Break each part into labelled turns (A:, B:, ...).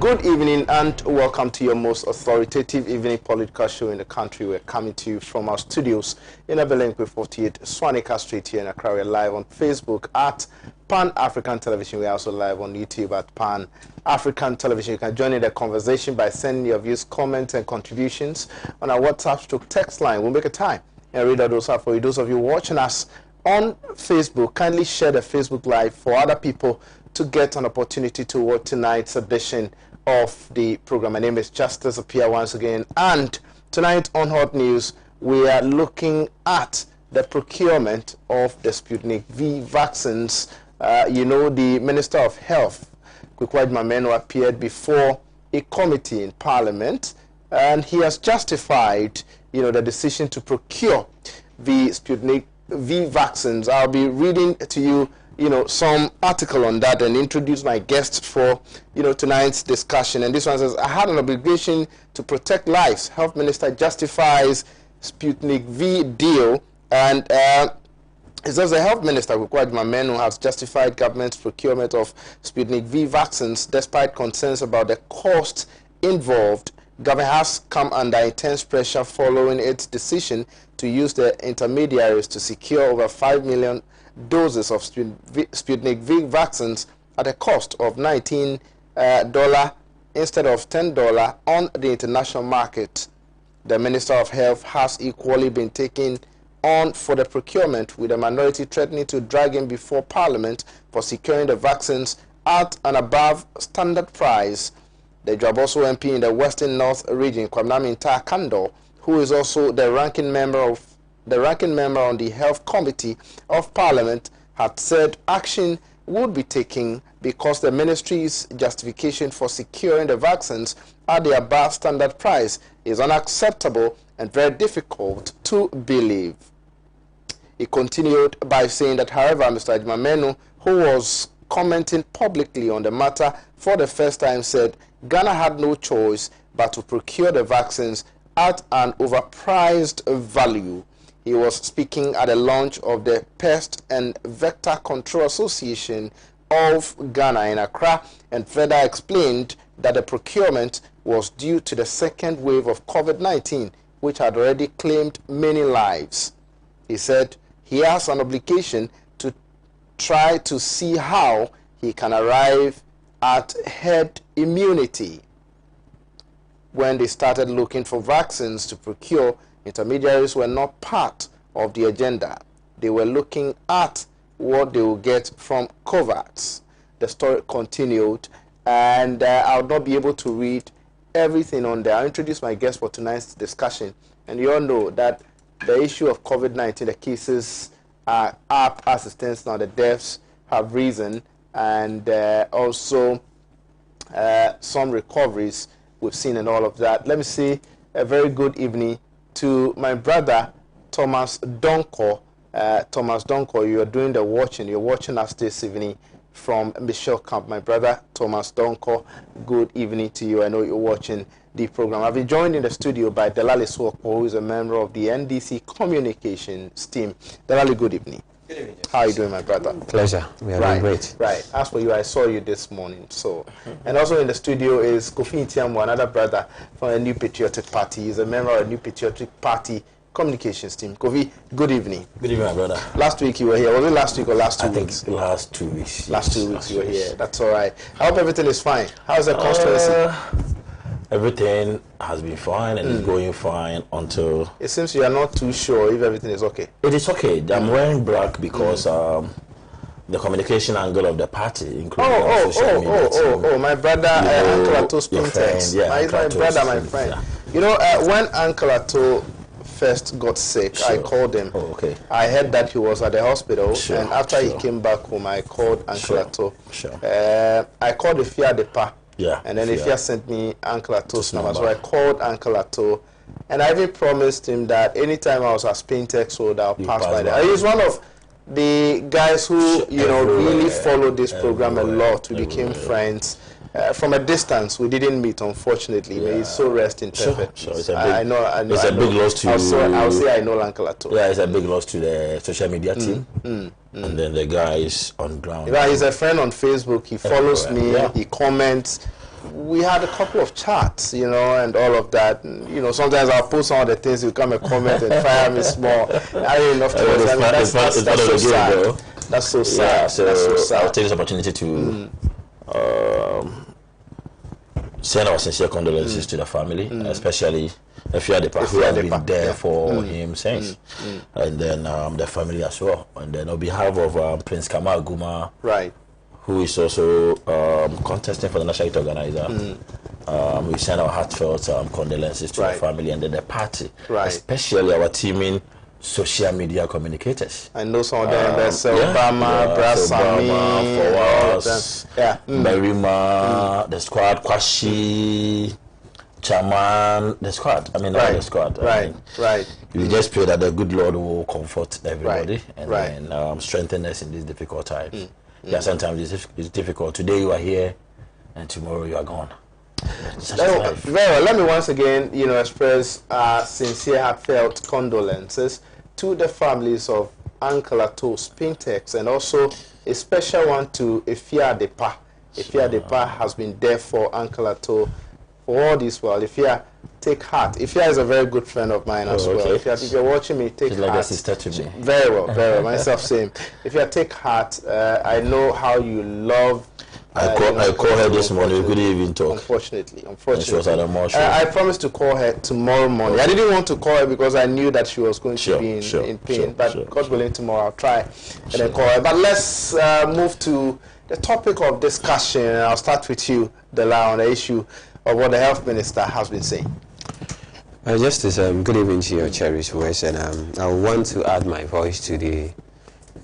A: Good evening and welcome to your most authoritative evening political show in the country. We're coming to you from our studios in Abelenque 48 Swanika Street here in Accra. We're live on Facebook at Pan African Television. We're also live on YouTube at Pan African Television. You can join in the conversation by sending your views, comments, and contributions on our WhatsApp text line. We'll make a time and read out those out for you. Those of you watching us on Facebook, kindly share the Facebook Live for other people to get an opportunity to watch tonight's edition of the program. My name is Justice Appiah once again, and tonight on Hot News we are looking at the procurement of the Sputnik V vaccines. You know, the Minister of Health, Appiah, appeared before a committee in Parliament, and he has justified, the decision to procure the Sputnik V vaccines. I'll be reading to you some article on that and introduce my guest for, tonight's discussion. And this one says, I had an obligation to protect lives. Health Minister justifies Sputnik V deal. And it says the Health Minister, Appiah, has justified government's procurement of Sputnik V vaccines despite concerns about the cost involved. Government has come under intense pressure following its decision to use the intermediaries to secure over 5 million doses of Sputnik V vaccines at a cost of $19 instead of $10 on the international market. The Minister of Health has equally been taken on for the procurement, with the minority threatening to drag him before Parliament for securing the vaccines at an above standard price. The Jaboso MP in the Western North region, Kwamnami Kando, who is also the ranking member on the Health Committee of Parliament, had said action would be taken because the ministry's justification for securing the vaccines at the above standard price is unacceptable and very difficult to believe. He continued by saying that, however, Mr. Ajimamenu, who was commenting publicly on the matter for the first time, said Ghana had no choice but to procure the vaccines at an overpriced value. He was speaking at the launch of the Pest and Vector Control Association of Ghana in Accra, and further explained that the procurement was due to the second wave of COVID-19, which had already claimed many lives. He said he has an obligation to try to see how he can arrive at herd immunity. When they started looking for vaccines to procure, intermediaries were not part of the agenda. They were looking at what they will get from COVAX. The story continued, and I'll not be able to read everything on there. I'll introduce my guest for tonight's discussion. And you all know that the issue of COVID-19, the cases are up as it stands now. The deaths have risen, and also some recoveries we've seen and all of that. Let me say a very good evening to my brother, Thomas Donko. Thomas Donko, you are doing the watching. You're watching us this evening from Michelle Camp. My brother, Thomas Donko, good evening to you. I know you're watching the program. I've been joined in the studio by Delali Swokpo, who is a member of the NDC Communications team. Delali, good evening.
B: Good evening.
A: How are you doing, my brother?
C: Pleasure. We are doing great.
A: Right. As for you, I saw you this morning. So, and also in the studio is Kofi Itiambo, another brother from a New Patriotic Party. He's a member of a New Patriotic Party communications team. Kofi, good evening.
B: Good evening, my brother.
A: Last week you were here. Was it last week or last 2 weeks?
B: I think last 2 weeks.
A: Last 2 weeks you were here. That's all right. I hope everything is fine. How's the constituency?
B: Everything has been fine and is going fine until...
A: It seems you are not too sure if everything is okay.
B: It is okay. I'm wearing black because the communication angle of the party, including social media team.
A: My brother, Uncle Ato Spintex.
B: Yeah,
A: he's my brother, my friend. Yeah. You know, when Uncle Ato first got sick, I called him.
B: Oh, okay.
A: I heard that he was at the hospital, and after he came back home, I called Uncle Ato. I called Appiah Depa.
B: Yeah,
A: and then Appiah sent me Uncle Ato's number. So I called Uncle Ato, and I even promised him that anytime I was at Spintex Road, I'll pass by there. He's one of the guys who, really followed this program a lot. We became friends. From a distance, we didn't meet, unfortunately. May he so rest in perfect peace. I know.
B: It's a big loss to you.
A: I'll say I know Uncle Ato.
B: Yeah, it's a big loss to the social media team. And then the guy is on ground.
A: Yeah, he's a friend on Facebook. He follows me. Yeah. He comments. we had a couple of chats, you know, and all of that. And, you know, sometimes I'll post some of the things, you come and comment and fire me small. I mean, of course, I mean, that's so sad. That's so sad.
B: Yeah, so
A: that's so sad.
B: I'll take this opportunity to send our sincere condolences to the family, especially Appiah who has been there for him since, and then the family as well. And then on behalf of Prince Kamal Guma,
A: right,
B: who is also contesting for the National Youth Organizer, we send our heartfelt condolences to the family and then the party, especially our teaming social media communicators.
A: I know some of them. There's Obama, Brasami,
B: Fawaz, Berima, the squad, Kwashi, Chairman, the squad. I mean, all the squad.
A: Right.
B: We just pray that the good Lord will comfort everybody and then strengthen us in these difficult times. Yeah, sometimes it's difficult. Today you are here, and tomorrow you are gone.
A: Very well. Let me once again, you know, express sincere, heartfelt condolences to the families of Uncle Ato Spintex, and also a special one to Appiah Depa. Appiah Depa has been there for Uncle Ato for all this while. Appiah, take heart. Appiah is a very good friend of mine as well. If you're watching me, take heart.
B: Like a sister to me.
A: Very well. Myself same. If take heart, I know how you love.
B: I call her this morning. We couldn't even talk.
A: Unfortunately.
B: She was at a more
A: I promised to call her tomorrow morning. I didn't want to call her because I knew that she was going to be in pain. But God willing, tomorrow I'll try and then call her. But let's move to the topic of discussion. And I'll start with you, Dela, on the issue of what the health minister has been saying.
C: Justice, good evening to your cherished voice, and I want to add my voice to the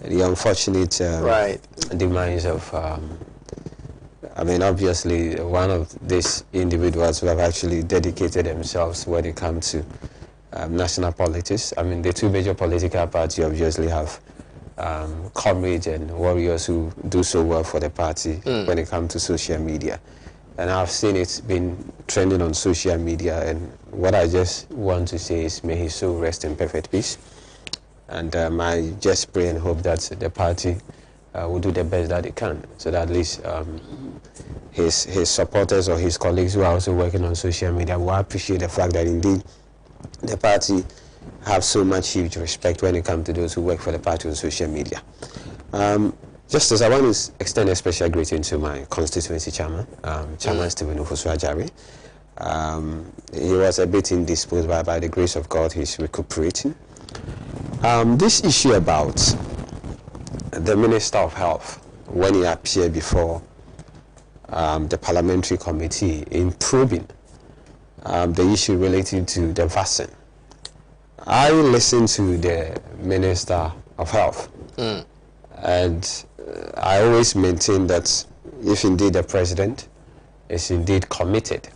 C: unfortunate demise of, I mean, obviously, one of these individuals who have actually dedicated themselves when it comes to national politics. I mean, the two major political parties obviously have comrades and warriors who do so well for the party when it comes to social media. And I've seen it been trending on social media, and what I just want to say is may his soul rest in perfect peace. And I just pray and hope that the party will do the best that it can, so that at least his supporters or his colleagues who are also working on social media will appreciate the fact that indeed the party have so much huge respect when it comes to those who work for the party on social media. Just as I want to extend a special greeting to my constituency chairman, Chairman Stephen Ofosu-Ajare. He was a bit indisposed, but by the grace of God, he's recuperating. This issue about the Minister of Health, when he appeared before the Parliamentary Committee in probing the issue relating to the vaccine, I listened to the Minister of Health, and I always maintain that if indeed the President is indeed committed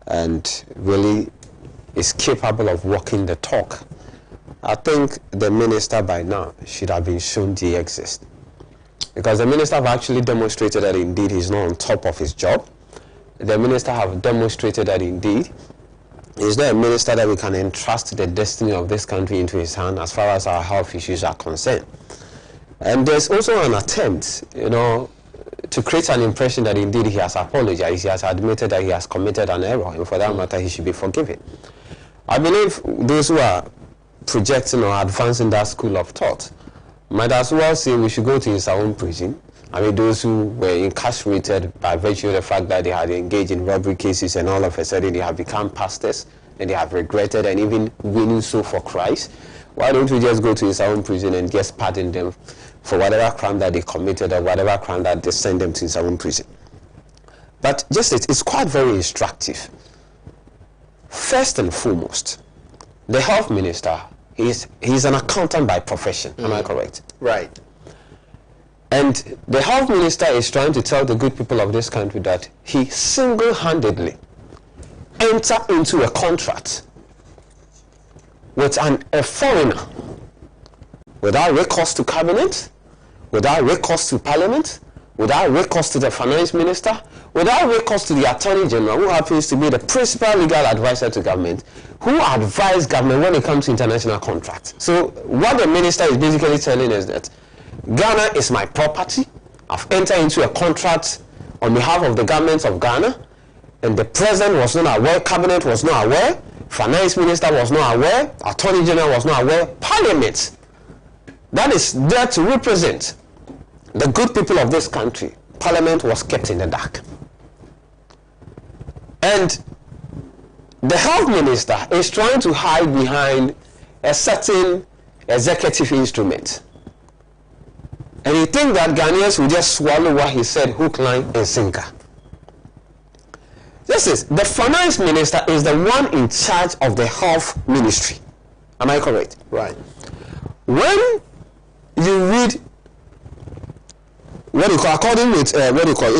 C: and really is capable of walking the talk, I think the minister by now should have been shown the exist. Because the minister have actually demonstrated that indeed he's not on top of his job. The minister have demonstrated that indeed he's not a minister that we can entrust the destiny of this country into his hand as far as our health issues are concerned. And there's also an attempt, you know, to create an impression that indeed he has apologized, he has admitted that he has committed an error, and for that matter he should be forgiven. I believe those who are projecting or advancing that school of thought might as well say we should go to his own prison. I mean, those who were incarcerated by virtue of the fact that they had engaged in robbery cases and all of a sudden they have become pastors and they have regretted and even winning so for Christ. Why don't we just go to his own prison and just pardon them for whatever crime that they committed or whatever crime that they send them to his own prison? But just it's quite very instructive. First and foremost, the health minister, he's an accountant by profession. Am I correct?
A: Right.
C: And the health minister is trying to tell the good people of this country that he single-handedly entered into a contract with a foreigner without recourse to cabinet, without recourse to parliament, without recourse to the finance minister, without recourse to the attorney general, who happens to be the principal legal advisor to government, who advise government when it comes to international contracts. So what the minister is basically telling us that Ghana is my property. I've entered into a contract on behalf of the government of Ghana. and the president was not aware, cabinet was not aware, finance minister was not aware, attorney general was not aware, parliament that is there to represent the good people of this country, parliament was kept in the dark. And the health minister is trying to hide behind a certain executive instrument. And you think that Ghanaians will just swallow what he said, hook, line, and sinker. This is, the finance minister is the one in charge of the health ministry. Am I correct?
A: Right.
C: When you read, what you call,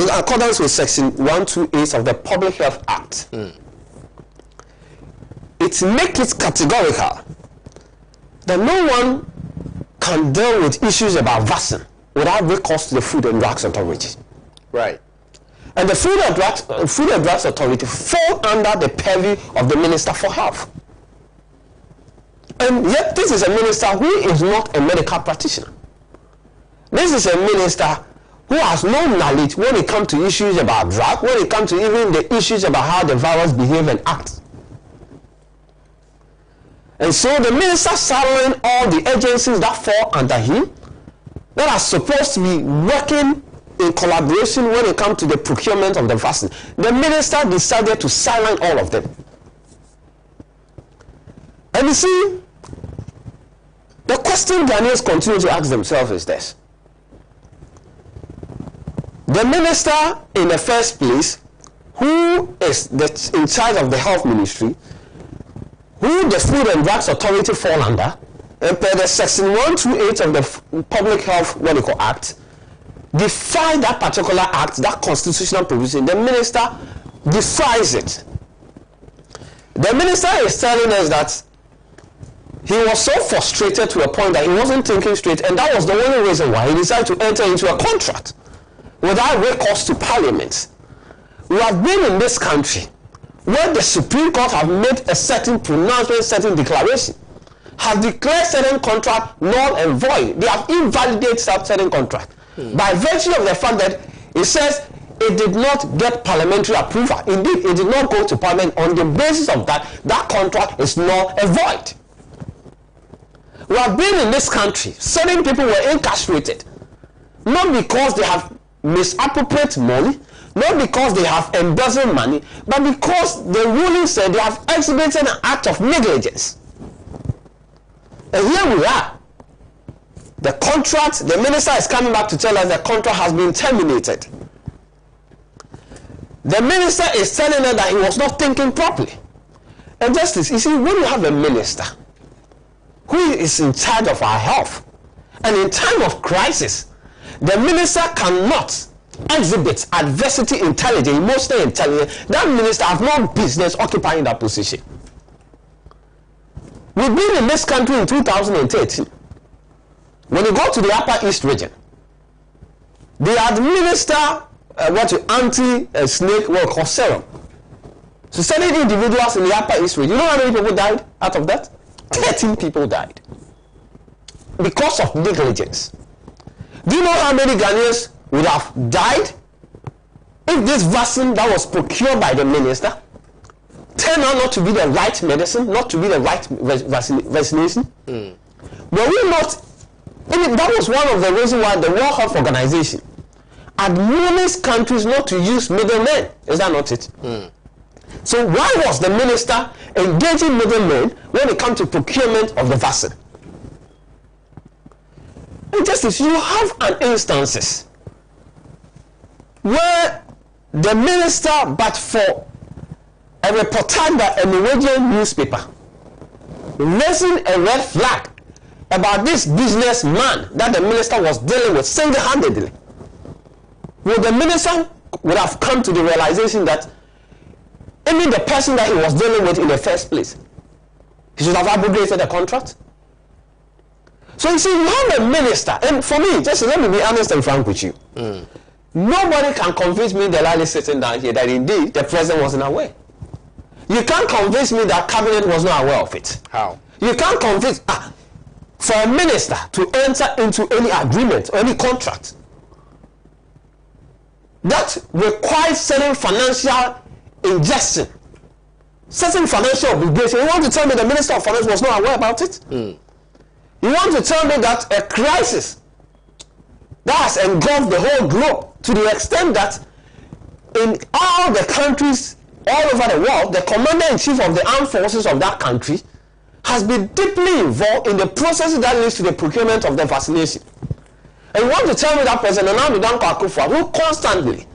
C: in accordance with section 128 of the Public Health Act, it makes it categorical that no one can deal with issues about vaccine without recourse to the Food and Drugs Authority.
A: Right.
C: And the Food and Drugs Authority fall under the purview of the Minister for Health. And yet this is a minister who is not a medical practitioner. This is a minister who has no knowledge when it comes to issues about drug, when it comes to even the issues about how the virus behave and act. And so the minister saddling all the agencies that fall under him, that are supposed to be working in collaboration when it comes to the procurement of the vaccine. The minister decided to silence all of them. And you see, the question Ghanaians continue to ask themselves is this. The minister in the first place, who is in charge of the health ministry, who the Food and Drugs Authority fall under, and per the section 128 of the Public Health Act, defy that particular act, that constitutional provision. The minister defies it. The minister is telling us that he was so frustrated to a point that he wasn't thinking straight, and that was the only reason why he decided to enter into a contract without recourse to parliament. We have been in this country where the Supreme Court have made a certain pronouncement, certain declaration, have declared certain contract null and void. They have invalidated certain contract by virtue of the fact that it says it did not get parliamentary approval. Indeed, it did not go to parliament. On the basis of that, that contract is null and void. We have been in this country, certain people were incarcerated, not because they have misappropriated money, not because they have embezzled money, but because the ruling said they have exhibited an act of negligence. And here we are. The contract, the minister is coming back to tell us the contract has been terminated. The minister is telling us that he was not thinking properly. And justice, you see, when you have a minister who is in charge of our health, and in time of crisis, the minister cannot exhibit adversity intelligence, emotional intelligence, that minister has no business occupying that position. We've been in this country in 2013. When you go to the Upper East region, they administer anti-snake what we call serum. So certain individuals in the Upper East region, you know how many people died out of that? 13 people died because of negligence. Do you know how many Ghanaians would have died if this vaccine that was procured by the minister turned out not to be the right medicine, not to be the right vaccination? Were we not? That was one of the reasons why the World Health Organization admonished countries not to use middlemen. Is that not it? So why was the minister engaging middlemen when it comes to procurement of the vaccine? And justice, you have an instances where the minister, but for a reporter by a Norwegian newspaper, raising a red flag about this businessman that the minister was dealing with single-handedly, would the minister would have come to the realization that even the person that he was dealing with in the first place, he should have abrogated the contract? So you see, you have a minister, and for me, just let me be honest and frank with you. Nobody can convince me, the lady sitting down here, that indeed the president wasn't aware. You can't convince me that cabinet was not aware of it.
A: How?
C: You can't convince for a minister to enter into any agreement or any contract that requires certain financial ingestion, certain financial obligation. You want to tell me the Minister of Finance was not aware about it? You want to tell me that a crisis that has engulfed the whole globe to the extent that in all the countries all over the world, the commander-in-chief of the armed forces of that country has been deeply involved in the process that leads to the procurement of the vaccination. And you want to tell me that President Nana Akufo, who constantly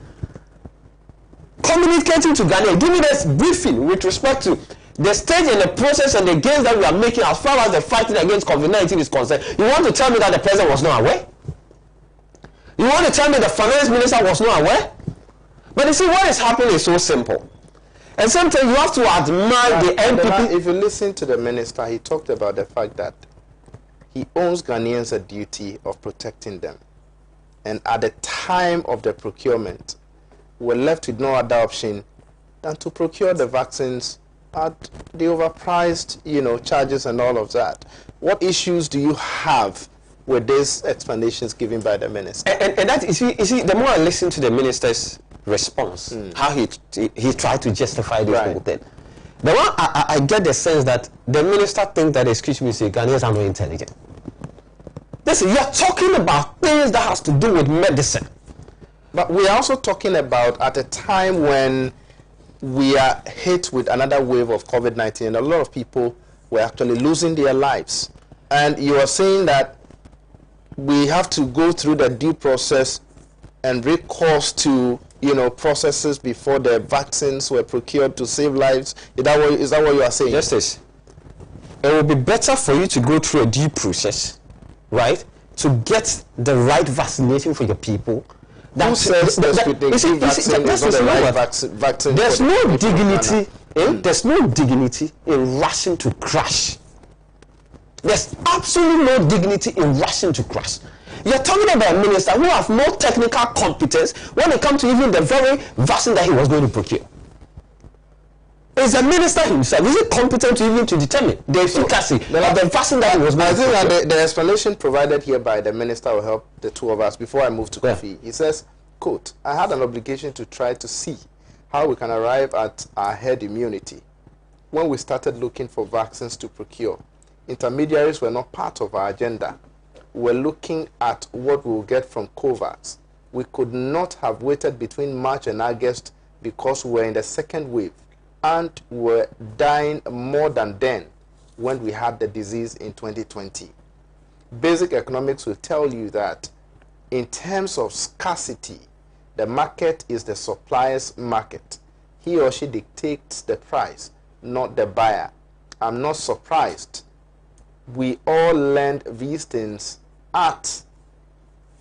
C: communicating to Ghana, giving us briefing with respect to the stage and the process and the gains that we are making as far as the fighting against COVID-19 is concerned, you want to tell me that the president was not aware? You want to tell me the finance minister was not aware? But you see, what is happening is so simple. And sometimes you have to admire the NPP.
A: If you listen to the minister, he talked about the fact that he owes Ghanaians a duty of protecting them. And at the time of the procurement, we're left with no other option than to procure the vaccines at the overpriced, charges and all of that. What issues do you have with these explanations given by the minister?
C: And that, you see, the more I listen to the minister's response, how he tried to justify this whole thing, the one I get the sense that the minister thinks that, excuse me, Ghanaians are not intelligent. Listen, you're talking about things that has to do with medicine.
A: But we are also talking about at a time when we are hit with another wave of COVID-19, and a lot of people were actually losing their lives. And you are saying that we have to go through the due process and recourse to, processes before the vaccines were procured to save lives. Is that what you are saying?
C: Justice, it will be better for you to go through a due process, right, to get the right vaccination for your people.
A: There's no
C: dignity. There's no dignity in rushing to crash. There's absolutely no dignity in rushing to crash. You're talking about a minister who has no technical competence when it comes to even the very vaccine that he was going to procure. Is the minister himself, is he competent even to determine the efficacy of the vaccine that he was going to procure?
A: I think that the explanation provided here by the minister will help the two of us. Before I move to Kofi, he says, quote, "I had an obligation to try to see how we can arrive at our herd immunity. When we started looking for vaccines to procure, intermediaries were not part of our agenda. We're looking at what we'll get from COVAX. We could not have waited between March and August because we're in the second wave and we're dying more than then when we had the disease in 2020. Basic economics will tell you that in terms of scarcity, the market is the supplier's market. He or she dictates the price, not the buyer. I'm not surprised. We all learned these things at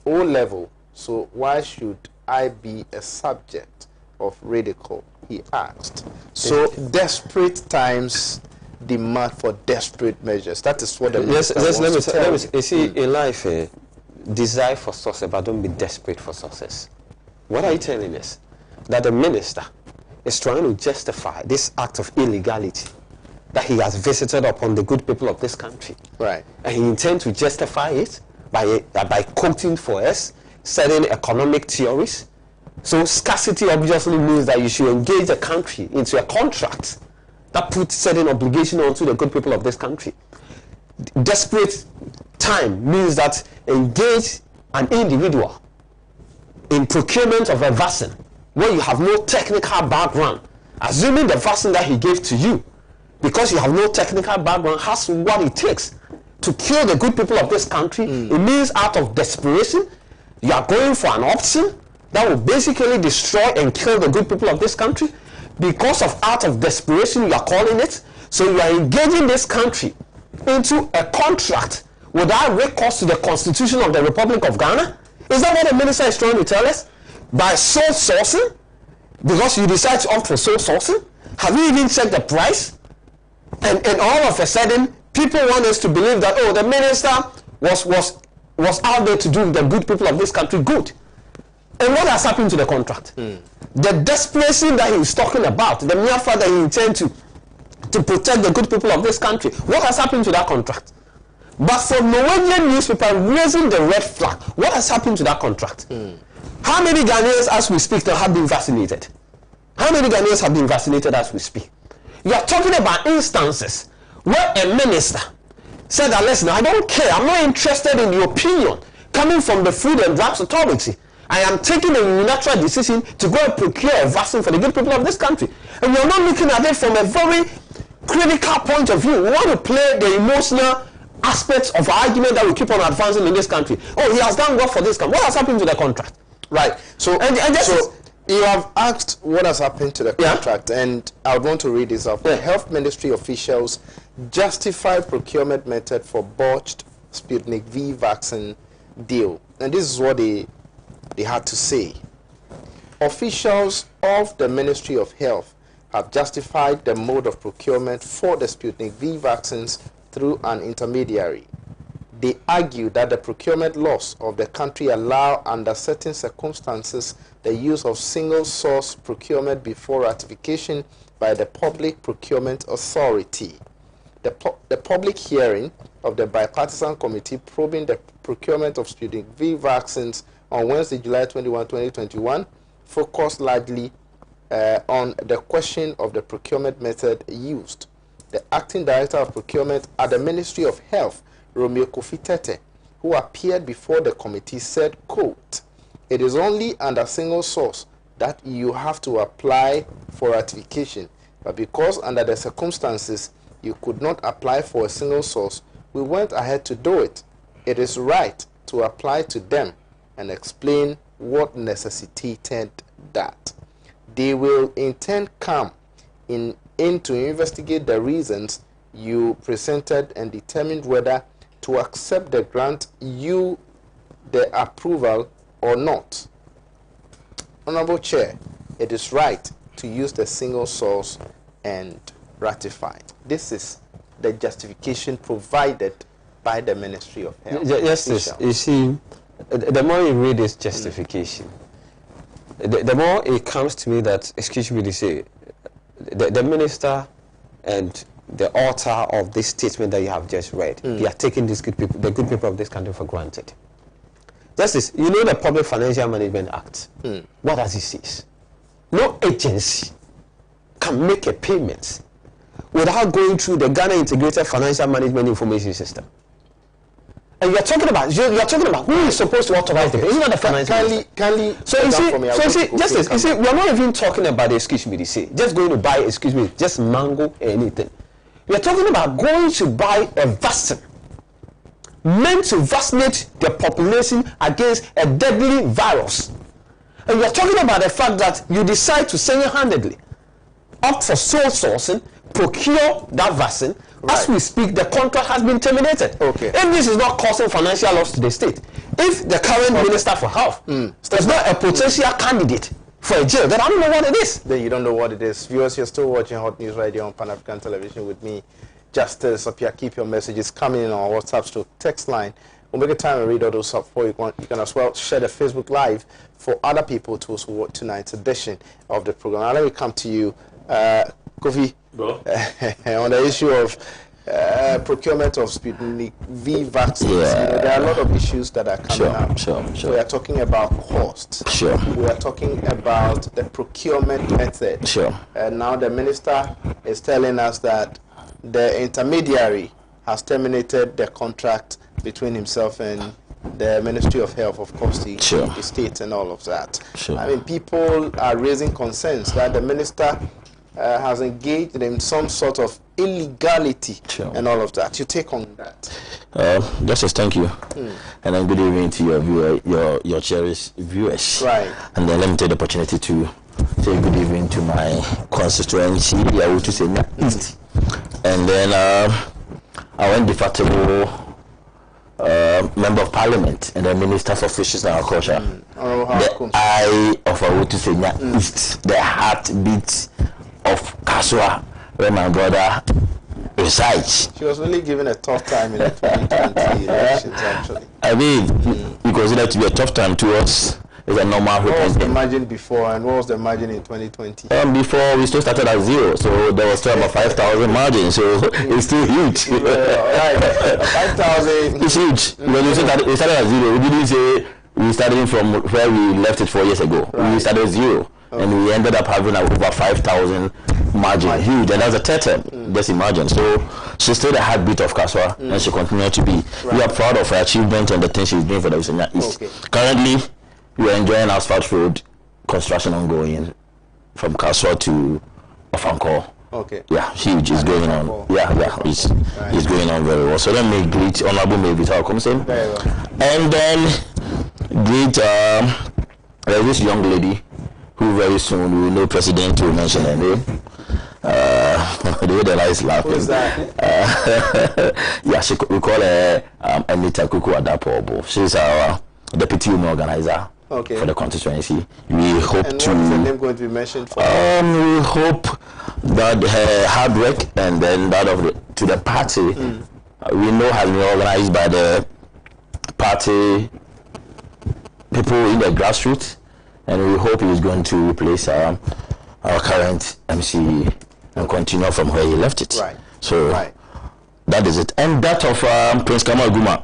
A: O level, so why should I be a subject of ridicule?" he asked. So desperate times demand for desperate measures. That is what the minister wants to tell me.
C: You see, in life, desire for success, but don't be desperate for success. What are you telling us? That the minister is trying to justify this act of illegality that he has visited upon the good people of this country.
A: Right.
C: And he intends to justify it by quoting for us certain economic theories. So scarcity obviously means that you should engage the country into a contract that puts certain obligation onto the good people of this country. Desperate time means that engage an individual in procurement of a vaccine where you have no technical background, assuming the vaccine that he gave to you, because you have no technical background, has what it takes to kill the good people of this country. It means out of desperation, you are going for an option that will basically destroy and kill the good people of this country. Because of out of desperation, you are calling it. So you are engaging this country into a contract without recourse to the Constitution of the Republic of Ghana. Is that what the minister is trying to tell us? By sole sourcing? Because you decide to opt for sole sourcing? Have you even checked the price? And all of a sudden, people want us to believe that, oh, the minister was out there to do the good people of this country good. And what has happened to the contract? The desperation that he is talking about, the mere fact that he intends to protect the good people of this country, what has happened to that contract? But for Norwegian newspaper raising the red flag, what has happened to that contract? How many Ghanaians, as we speak now, have been vaccinated? How many Ghanaians have been vaccinated as we speak? You are talking about instances where a minister said that, listen, I don't care, I'm not interested in the opinion coming from the Food and Drugs Authority. I am taking a unilateral decision to go and procure a vaccine for the good people of this country. And we are not looking at it from a very critical point of view. We want to play the emotional aspects of our argument that we keep on advancing in this country. Oh, he has done well for this country. What has happened to the contract?
A: Right. So, so you have asked what has happened to the contract, and I would want to read this up. The Health Ministry officials justified procurement method for botched Sputnik V vaccine deal. And this is what they had to say. Officials of the Ministry of Health have justified the mode of procurement for the Sputnik V vaccines through an intermediary. They argue that the procurement laws of the country allow, under certain circumstances, the use of single-source procurement before ratification by the Public Procurement Authority. The public hearing of the bipartisan committee probing the procurement of Sputnik V vaccines on Wednesday, July 21, 2021, focused largely on the question of the procurement method used. The acting director of procurement at the Ministry of Health, Romeo Kofi-Tete, who appeared before the committee, said, quote, "It is only under single source that you have to apply for ratification, but because under the circumstances you could not apply for a single source, we went ahead to do it. It is right to apply to them and explain what necessitated that. They will in turn come in to investigate the reasons you presented and determine whether to accept the grant you the approval or not. Honorable Chair, it is right to use the single source and ratify. This is the justification provided by the Ministry of Health.
C: Yes, you see, the more you read this justification, the more it comes to me that, excuse me to say, the minister and the author of this statement that you have just read, they are taking these good people, the good people of this country, for granted. Justice, you know the Public Financial Management Act. What does it say? No agency can make a payment without going through the Ghana Integrated Financial Management Information System. And you're talking about who is supposed to authorize the payment. It's not the financial. So you see, Justice, you see, we're not even talking about, excuse me to say, just going to buy, excuse me, just mango anything. We're talking about going to buy a vaccine meant to vaccinate the population against a deadly virus. And we're talking about the fact that you decide to single-handedly opt for sole sourcing, procure that vaccine. Right. As we speak, the contract has been terminated. Okay. If this is not causing financial loss to the state, if the current Minister for Health is not a potential candidate for a jail, then I don't know what it is.
A: Then you don't know what it is. Viewers, you're still watching Hot News Radio on Pan-African Television with me, Justice Appiah. Keep your messages coming in on our WhatsApp to text line. We'll make a time and read all those up for you. You can as well share the Facebook Live for other people to also watch tonight's edition of the program. Now let me come to you, Kofi, on the issue of procurement of Sputnik V vaccines. You know, there are a lot of issues that are coming up. So we are talking about cost. We are talking about the procurement method. And now the minister is telling us that the intermediary has terminated the contract between himself and the Ministry of Health, of course, the state and all of that. I mean, people are raising concerns that the minister has engaged in some sort of illegality and all of that. You take on that?
B: Justice, thank you. And then good evening to your viewer, your cherished viewers.
A: Right.
B: And then let me take the opportunity to say good evening to my constituency, I would to say East. And then our indefatigable Member of Parliament and the Ministers of Fisheries and Agriculture. The eye of Awutu East, the heartbeat of Kasua, where my brother resides.
A: She was really given a tough time in the 2020 elections, actually.
B: I mean, we consider it to be a tough time to us. It's a normal.
A: What was the margin before, and what was the margin in 2020?
B: Before we still started at zero, so there was still about 5,000 margin, so it's still huge.
A: Right, 5,000.
B: It's huge. When we started at zero, we didn't say we started from where we left it 4 years ago. Right. We started zero. and we ended up having over 5,000 margin, huge, and that's a third. Just imagine. So she's still the heartbeat of Kaswa, and she continues to be. We are proud of her achievement and the things she's doing for the Usanya East. Currently, we are enjoying asphalt road construction ongoing from Kaswa to Ofanko. Yeah, huge is going on. It's going on very well. So let me greet Honorable Mavis Alcomson. And then greet there's this young lady who very soon we will know President will mention her name. The way the light is laughing.
A: Who's that?
B: We call her Anita Kuku Adapobo. She's our deputy union organizer. For the constituency. We hope
A: and
B: to.
A: What is the name going to be mentioned for?
B: We hope that her hard work and then that of the party, we know has been organized by the party people in the grassroots, and we hope he is going to replace our current MC and continue from where he left it. So that is it. And that of Prince Kamal Guma,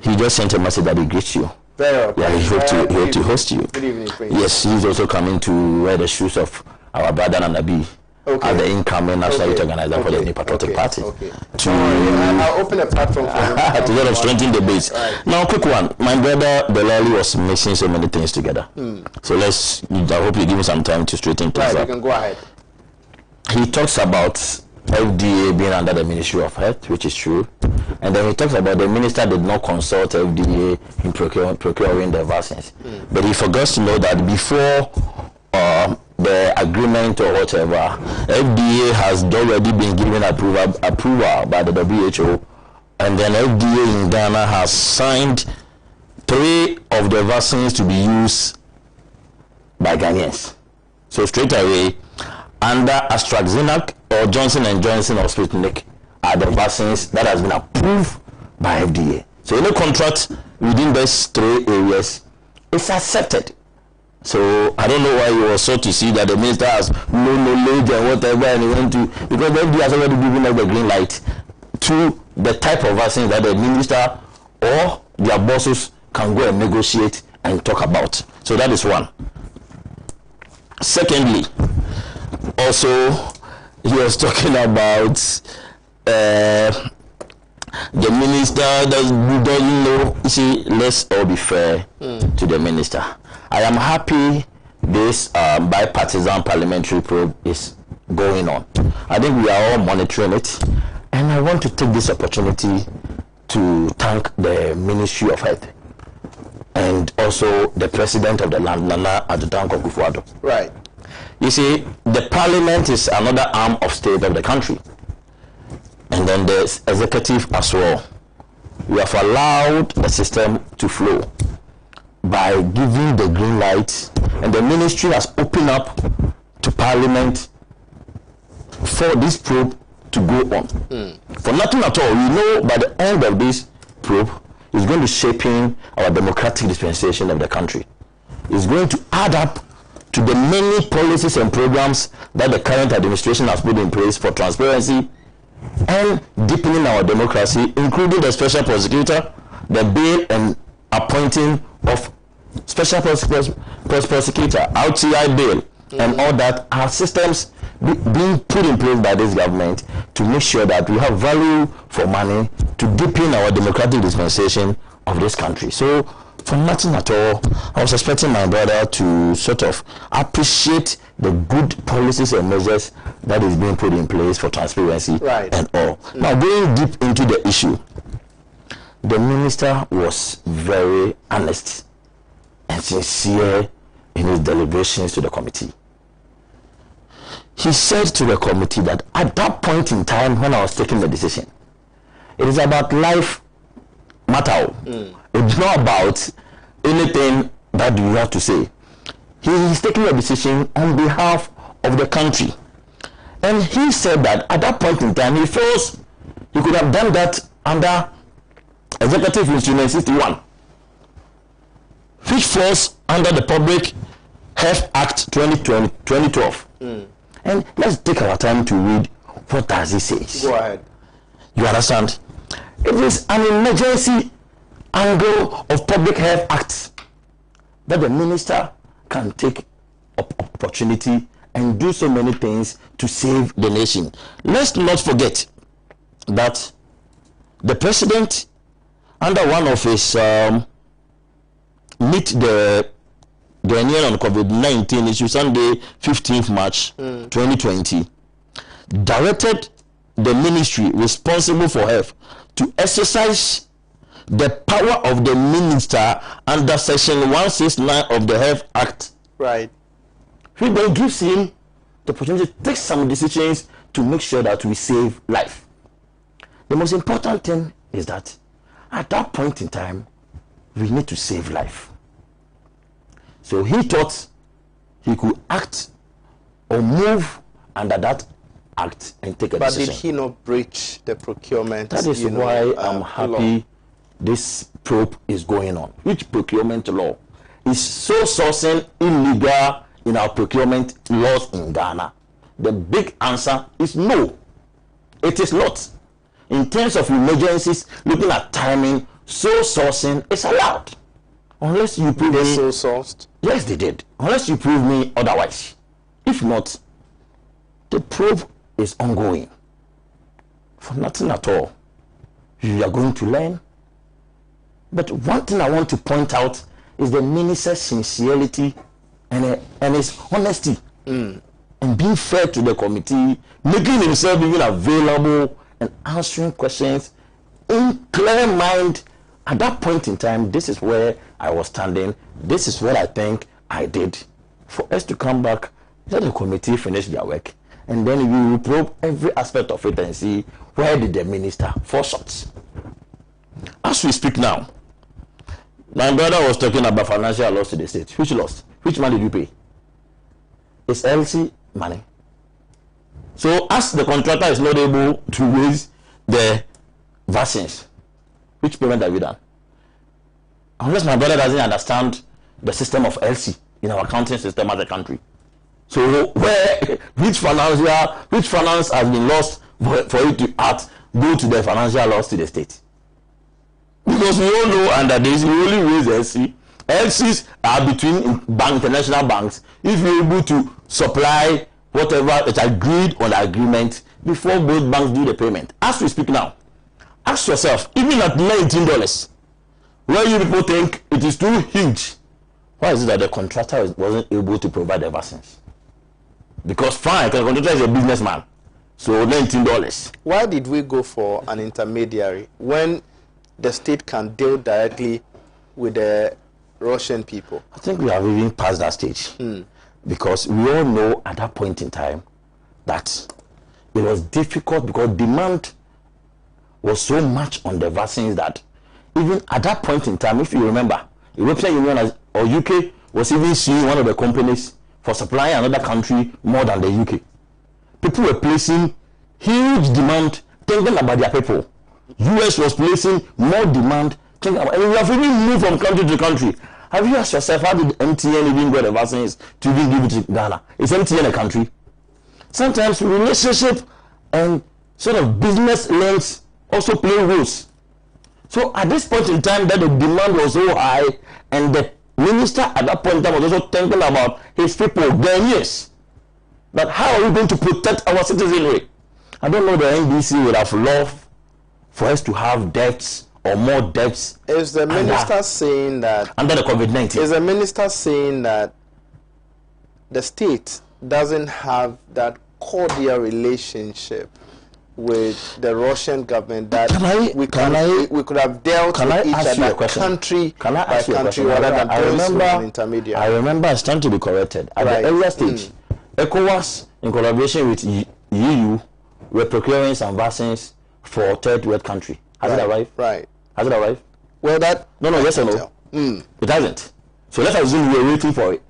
B: he just sent a message that he greets you. Yeah, he hope to host you.
A: Good evening, Prince.
B: Yes, he's also coming to wear the shoes of our brother Nanabi, as the incoming national youth organizer for the New Patriotic Party.
A: I'll open a platform for him.
B: To sort of strengthen the base. Now, quick one. My brother Belali was mixing so many things together. So I hope you give me some time to straighten things up.
A: You can go ahead.
B: He talks about FDA being under the Ministry of Health, which is true. And then he talks about the minister did not consult FDA in procuring the vaccines. But he forgets to know that before the agreement or whatever, FDA has already been given approval by the WHO. And then FDA in Ghana has signed 3 of the vaccines to be used by Ghanaians. So straight away, under AstraZeneca or Johnson & Johnson or Sputnik are the vaccines that has been approved by FDA. So any contract within those 3 areas is accepted. So I don't know why you were so to see that the minister has no knowledge and whatever, and he went to, because the FDA has already given us the green light to the type of vaccine that the minister or their bosses can go and negotiate and talk about. So that is one. Secondly, also he was talking about the minister that doesn't know. You see, let's all be fair to the minister. I am happy this bipartisan parliamentary probe is going on. I think we are all monitoring it, and I want to take this opportunity to thank the Ministry of Health and also the president of the land, Nana Adjunct Kufuor. You see, the parliament is another arm of state of the country, and then the executive as well. We have allowed the system to flow by giving the green light, and the ministry has opened up to parliament for this probe to go on. For nothing at all, we know by the end of this probe is going to shaping our democratic dispensation of the country. It's going to add up to the many policies and programs that the current administration has put in place for transparency and deepening our democracy, including the special prosecutor, the bail and appointing of special prosecutor, RTI bail, and all that are systems being put in place by this government to make sure that we have value for money to deepen our democratic dispensation of this country. So for nothing at all, I was expecting my brother to sort of appreciate the good policies and measures that is being put in place for transparency and all. Now, going deep into the issue, the minister was very honest and sincere in his deliberations to the committee. He said to the committee that at that point in time when I was taking the decision, it is about life matter. It's not about anything that you have to say. He is taking a decision on behalf of the country. And he said that at that point in time, he feels he could have done that under Executive Instrument 61, which falls under the Public Health Act 2012. And let's take our time to read what does he say.
A: Go ahead.
B: You understand? It is an emergency angle of Public Health Act that the minister can take opportunity and do so many things to save the nation. Let's not forget that the president, under one of his meet the Ghanaian on COVID-19 issue, Sunday, 15th March 2020, directed the ministry responsible for health to exercise the power of the minister under Section 169 of the Health Act.
A: Right.
B: He then gives him the opportunity to take some decisions to make sure that we save life. The most important thing is that at that point in time, we need to save life. So he thought he could act or move under that act and take a decision.
A: But did he not breach the procurement?
B: That is why I'm happy this probe is going on. Which procurement law is so sourcing illegal in our procurement laws in Ghana? The big answer is no. It is not. In terms of emergencies, looking at timing, so sourcing is allowed. Unless you prove me
A: so sourced.
B: Yes, they did. Unless you prove me otherwise. If not, the probe is ongoing. For nothing at all. You are going to learn. But one thing I want to point out is the minister's sincerity and his honesty. And being fair to the committee, making himself even available and answering questions in clear mind. At that point in time, this is where I was standing. This is what I think I did. For us to come back, let the committee finish their work, and then we will probe every aspect of it and see where did the minister fall short. As we speak now, my brother was talking about financial loss to the state. Which loss? Which money did you pay? It's LC money. So as the contractor is not able to raise the vaccines, which payment have you done? Unless my brother doesn't understand the system of LC in our accounting system as a country. So which finance has been lost for you to go to the financial loss to the state? Because we all know under this, we only raise LC. LCs are between international banks. If you're able to supply whatever is agreed on the agreement before both banks do the payment. As we speak now, ask yourself, even at $19, where you people think it is too huge, why is it that the contractor wasn't able to provide the vaccines? Because fine, the contractor is a businessman, so $19.
A: Why did we go for an intermediary when the state can deal directly with the Russian people?
B: I think we have even passed that stage. Because we all know at that point in time that it was difficult because demand was so much on the vaccines that even at that point in time, if you remember, the European Union or UK was even suing one of the companies for supplying another country more than the UK. People were placing huge demand thinking about their people. US was placing more demand thinking about, and we have even moved from country to country. Have you asked yourself, how did MTN even get the vaccines to even give it to Ghana? Is MTN a country? Sometimes relationship and sort of business links also play roles. So at this point in time that the demand was so high, and the minister at that point in time was also thinking about his people, Ghanaians. But how are we going to protect our citizenry? I don't know, the NDC would have loved for us to have debts or more debts.
A: Is the minister saying that
B: under the COVID-19?
A: Is the minister saying that the state doesn't have that cordial relationship with the Russian government that we could have dealt with each other country by country rather than going through an intermediary?
B: I remember it's time to be corrected. At the earlier stage, ECOWAS, in collaboration with EU, were procuring some vaccines for third world country. Has it arrived?
A: Right.
B: Has it arrived?
A: Well, that...
B: No, yes or no? It hasn't. So let's assume we are waiting for it.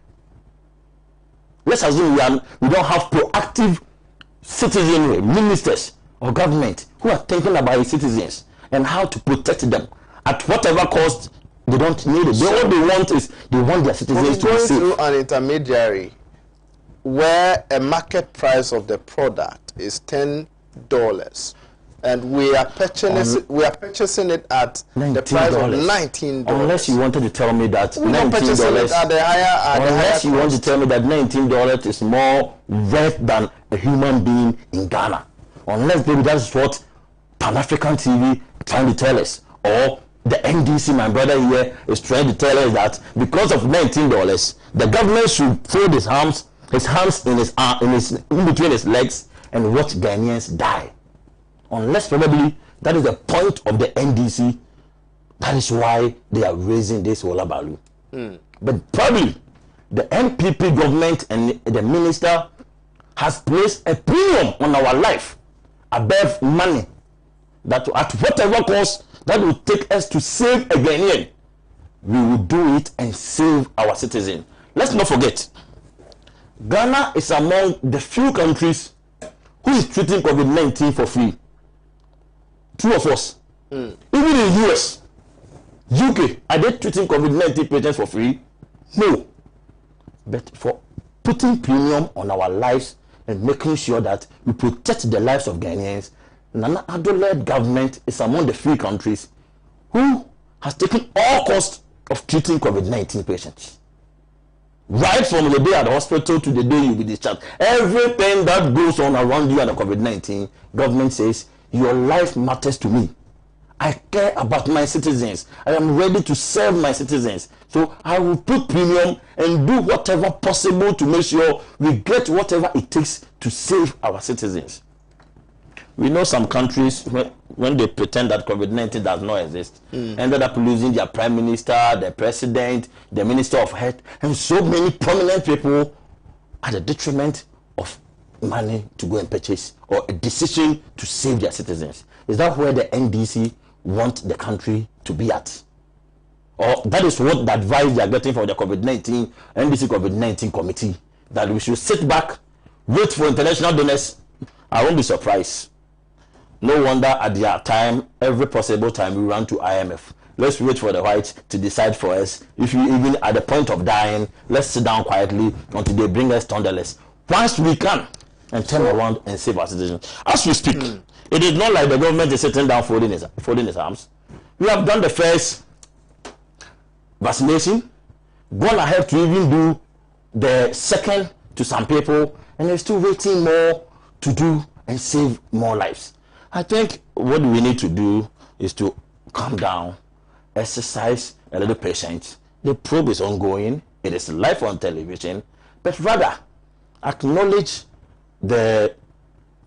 B: Let's assume we don't have proactive citizenry, ministers or government who are thinking about its citizens and how to protect them at whatever cost. They don't need it. All they want is they want their citizens to be safe.
A: Through an intermediary where a market price of the product is $10, And we are purchasing it at the price of $19.
B: Unless you wanted to tell me that
A: $19 at the higher,
B: unless you want to tell me that $19 is more worth than a human being in Ghana. Unless maybe that's what Pan-African TV trying to tell us, or the NDC, my brother here, is trying to tell us that because of $19, the government should fold his hands in between his legs and watch Ghanaians die. Unless probably that is the point of the NDC, that is why they are raising this Olabalu. But probably the MPP government and the minister has placed a premium on our life above money, that at whatever cost that will take us to save a Ghanaian, we will do it and save our citizens. Let's not forget, Ghana is among the few countries who is treating COVID-19 for free. Two of us. Even in US, UK, are they treating COVID-19 patients for free? No. But for putting premium on our lives and making sure that we protect the lives of Ghanaians, Nana Addo-led government is among the few countries who has taken all costs of treating COVID-19 patients. Right from the day at the hospital to the day you will be discharged. Everything that goes on around you at the COVID-19, government says, your life matters to me. I care about my citizens. I am ready to serve my citizens. So I will put premium and do whatever possible to make sure we get whatever it takes to save our citizens. We know some countries, when they pretend that COVID-19 does not exist, ended up losing their prime minister, the president, the minister of health, and so many prominent people at the detriment of money to go and purchase or a decision to save their citizens. Is that where the NDC want the country to be at? Or that is what the advice they are getting from the NDC COVID-19 committee, that we should sit back, wait for international donors? I won't be surprised. No wonder at their time, every possible time, we run to IMF. Let's wait for the whites to decide for us. If you even at the point of dying, let's sit down quietly until they bring us $10. Once we can, and turn around and save our citizens. As we speak, it is not like the government is sitting down folding his arms. We have done the first vaccination, gone ahead to even do the second to some people, and they're still waiting more to do and save more lives. I think what we need to do is to calm down, exercise a little patience. The probe is ongoing. It is live on television, but rather acknowledge the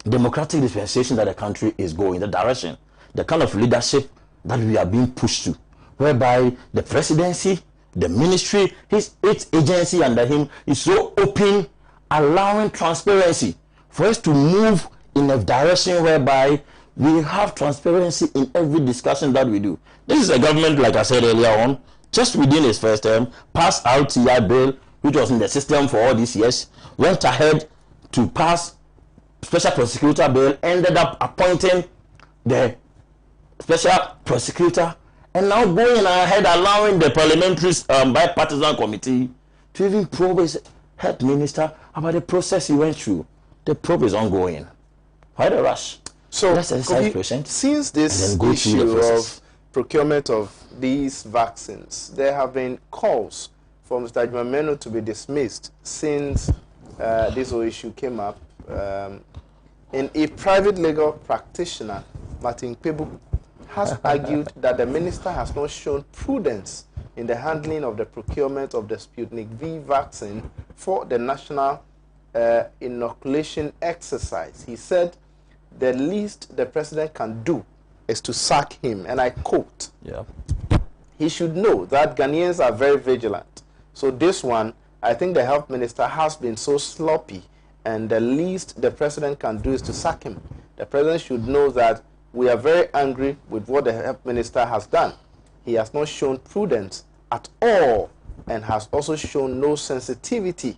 B: democratic dispensation that the country is going, the direction, the kind of leadership that we are being pushed to, whereby the presidency, the ministry, its agency under him is so open, allowing transparency for us to move in a direction whereby we have transparency in every discussion that we do. This is a government, like I said earlier on, just within its first term, passed RTI bill, which was in the system for all these years, went ahead to pass special prosecutor bill, ended up appointing the special prosecutor, and now going ahead allowing the parliamentary bipartisan committee to even probe his health minister about the process he went through. The probe is ongoing. Why the rush?
A: So, since this issue of procurement of these vaccines, there have been calls for Mr. Adjumameno to be dismissed since this whole issue came up. And a private legal practitioner, Martin Pebu, has argued that the minister has not shown prudence in the handling of the procurement of the Sputnik V vaccine for the national inoculation exercise. He said the least the president can do is to sack him, and I quote, he should know that Ghanaians are very vigilant. So this one, I think the health minister has been so sloppy, and the least the president can do is to sack him. The president should know that we are very angry with what the health minister has done. He has not shown prudence at all, and has also shown no sensitivity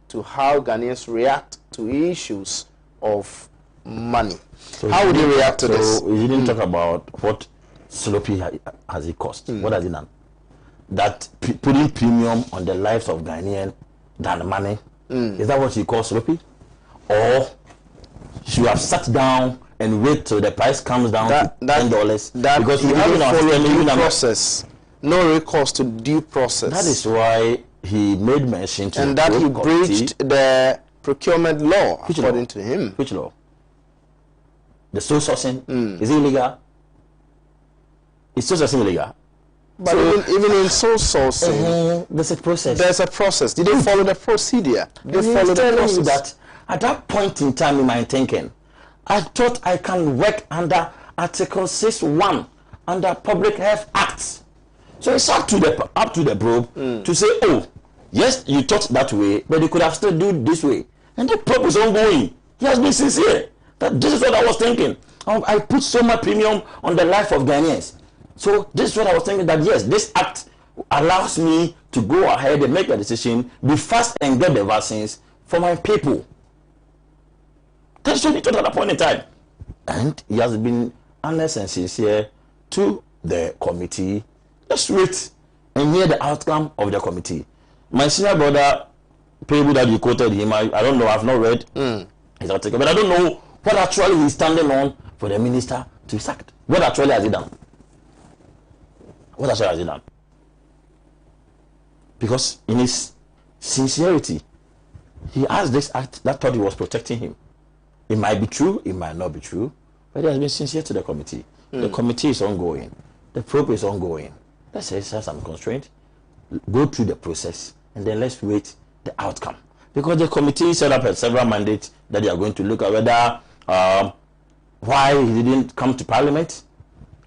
A: to how Ghanaians react to issues of money.
B: So
A: how would you react to this?
B: So you didn't talk about what sloppy has it cost. What has it done? That putting premium on the lives of Ghanaians than money. Is that what you call sloppy? Or you have sat down and wait till the price comes down to $10.
A: Because you have to follow due process. No recourse to due process.
B: That is why he made mention to,
A: and that he breached the procurement law, according to him.
B: Which law? The sole sourcing is illegal. It's sole sourcing illegal.
A: But so, even in sole sourcing,
B: there's a process.
A: There's a process. Did they follow the procedure? They follow the process.
B: That at that point in time in my thinking, I thought I can work under Article 6(1) under Public Health Act. So it's up to the probe to say, oh, yes, you thought that way, but you could have still do this way. And the probe is ongoing. He has been sincere. That this is what I was thinking. I put so much premium on the life of Ghanaians. So this is what I was thinking, that yes, this act allows me to go ahead and make a decision, be fast and get the vaccines for my people. That's what he thought at that point in time. And he has been honest and sincere to the committee. Let's wait and hear the outcome of the committee. My senior brother, people that you quoted him, I don't know, I've not read his article, but I don't know what actually he's standing on for the minister to be sacked. What actually has he done? What actually has he done? Because in his sincerity, he asked this act that thought he was protecting him. It might be true, it might not be true, but he has been sincere to the committee. The committee is ongoing. The probe is ongoing. Let's exercise some constraint, go through the process, and then let's wait the outcome. Because the committee set up several mandates that they are going to look at whether why he didn't come to parliament,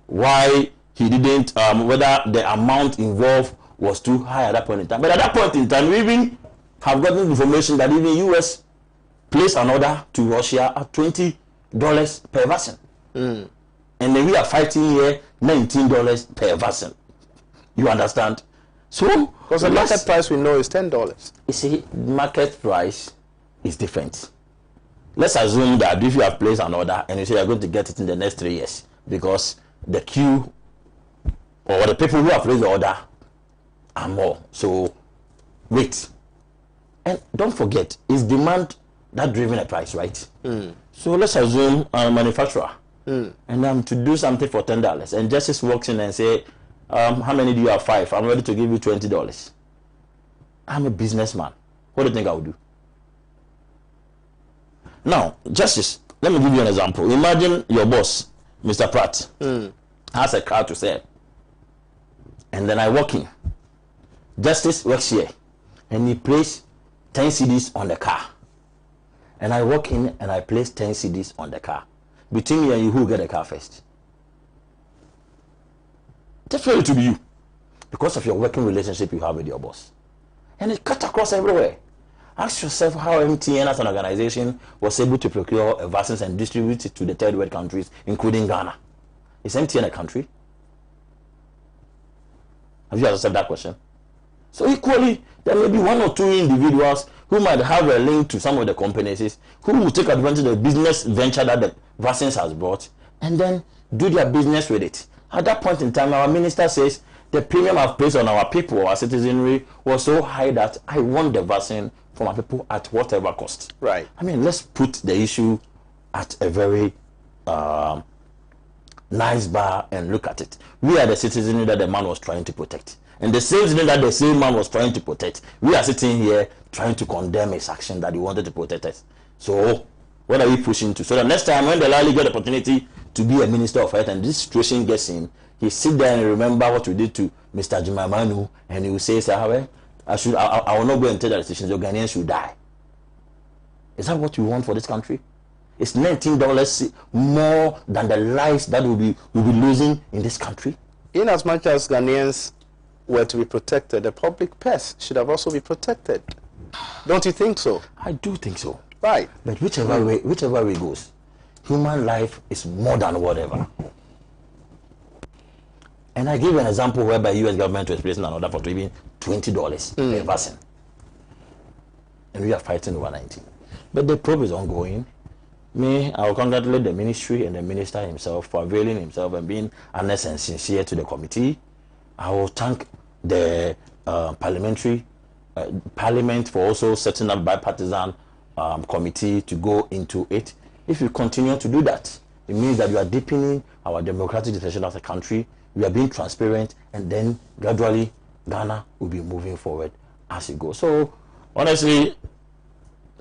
B: why he didn't, whether the amount involved was too high at that point in time. But at that point in time, we even have gotten information that even US placed an order to Russia at $20 per vaccine. And then we are fighting here $19 per vaccine. You understand? So,
A: because the market price we know is $10.
B: You see, market price is different. Let's assume that if you have placed an order and you say you're going to get it in the next 3 years, because the queue or the people who have placed the order are more. So, wait. And don't forget, it's demand that driven a price, right? So let's assume I'm a manufacturer and I'm to do something for $10, and Justice walks in and say, how many do you have? 5. I'm ready to give you $20. I'm a businessman. What do you think I would do? Now, Justice, let me give you an example. Imagine your boss, Mr. Pratt, has a car to sell. And then I walk in. Justice works here. And he places 10 CDs on the car. And I walk in and I place 10 CDs on the car. Between me and you, who will get the car first? Definitely to be you, because of your working relationship you have with your boss. And it cut across everywhere. Ask yourself how MTN as an organization was able to procure vaccines and distribute it to the third world countries, including Ghana. Is MTN a country? Have you answered that question? So equally, there may be 1 or 2 individuals who might have a link to some of the companies who will take advantage of the business venture that the vaccines has brought and then do their business with it. At that point in time, our minister says the premium I've placed on our people, our citizenry, was so high that I want the vaccine for my people at whatever cost.
A: Right.
B: I mean, let's put the issue at a very nice bar and look at it. We are the citizenry that the man was trying to protect. And the same citizenry that the same man was trying to protect. We are sitting here trying to condemn his action that he wanted to protect us. So, what are we pushing to? So that next time when the Lali get the opportunity to be a minister of health and this situation gets in, he sit there and remember what we did to Mr. Jimamanu, and he will say, I will not go and take that decision, the Ghanaians should die. Is that what we want for this country? It's $19 more than the lives that we'll be losing in this country.
A: In as much as Ghanaians were to be protected, the public purse should have also been protected. Don't you think so?
B: I do think so.
A: Right.
B: But whichever way goes, human life is more than whatever. And I give you an example whereby U.S. government was placing an order for even $20 per vaccine. And we are fighting over 19. But the probe is ongoing. I will congratulate the ministry and the minister himself for availing himself and being honest and sincere to the committee. I will thank the parliament for also setting up bipartisan committee to go into it. If you continue to do that, It means that we are deepening our democratic decision as a country. We are being transparent, and then gradually Ghana will be moving forward as it goes. So honestly,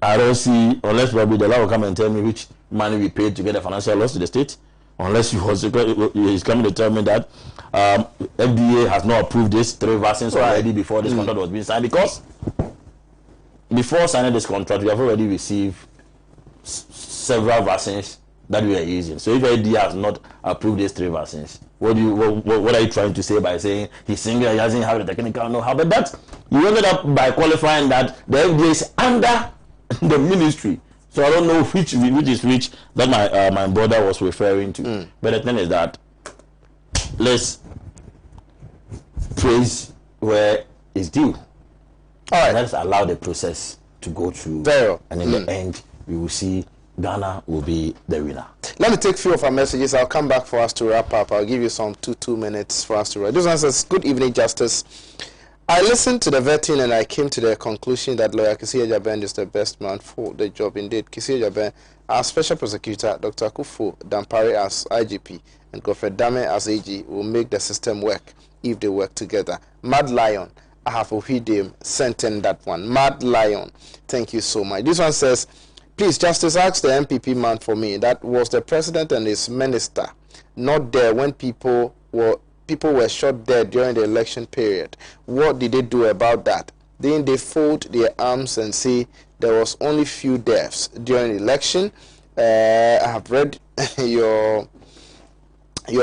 B: I don't see, unless probably the law will come and tell me which money we paid to get a financial loss to the state, unless he's coming to tell me that FDA has not approved these 3 vaccines already before this contract was being signed, because before signing this contract, we have already received several vaccines that we are using. So if FDA has not approved these 3 vaccines, what are you trying to say by saying he's single, he doesn't have the technical know-how? But that you ended up by qualifying that the FDA is under the ministry. So I don't know which is which that my brother was referring to. But the thing is that let's praise where it's due. All right, let's allow the process to go through. And in the end, we will see Ghana will be the winner.
A: Let me take a few of our messages. I'll come back for us to wrap up. I'll give you some two minutes for us to wrap. This one says, good evening, Justice. I listened to the vetting and I came to the conclusion that lawyer Kisi Ejaben is the best man for the job. Indeed, Kisi Ejaben, our special prosecutor, Dr. Akufo Dampare as IGP, and Godfred Dame as AG will make the system work if they work together. Mad Lion, I have Ohidem sent in that one. Mad Lion, thank you so much. This one says, please, Justice, ask the MPP man for me. That was the president and his minister not there when people were shot dead during the election period. What did they do about that? Then they fold their arms and say there was only few deaths during the election. I have read your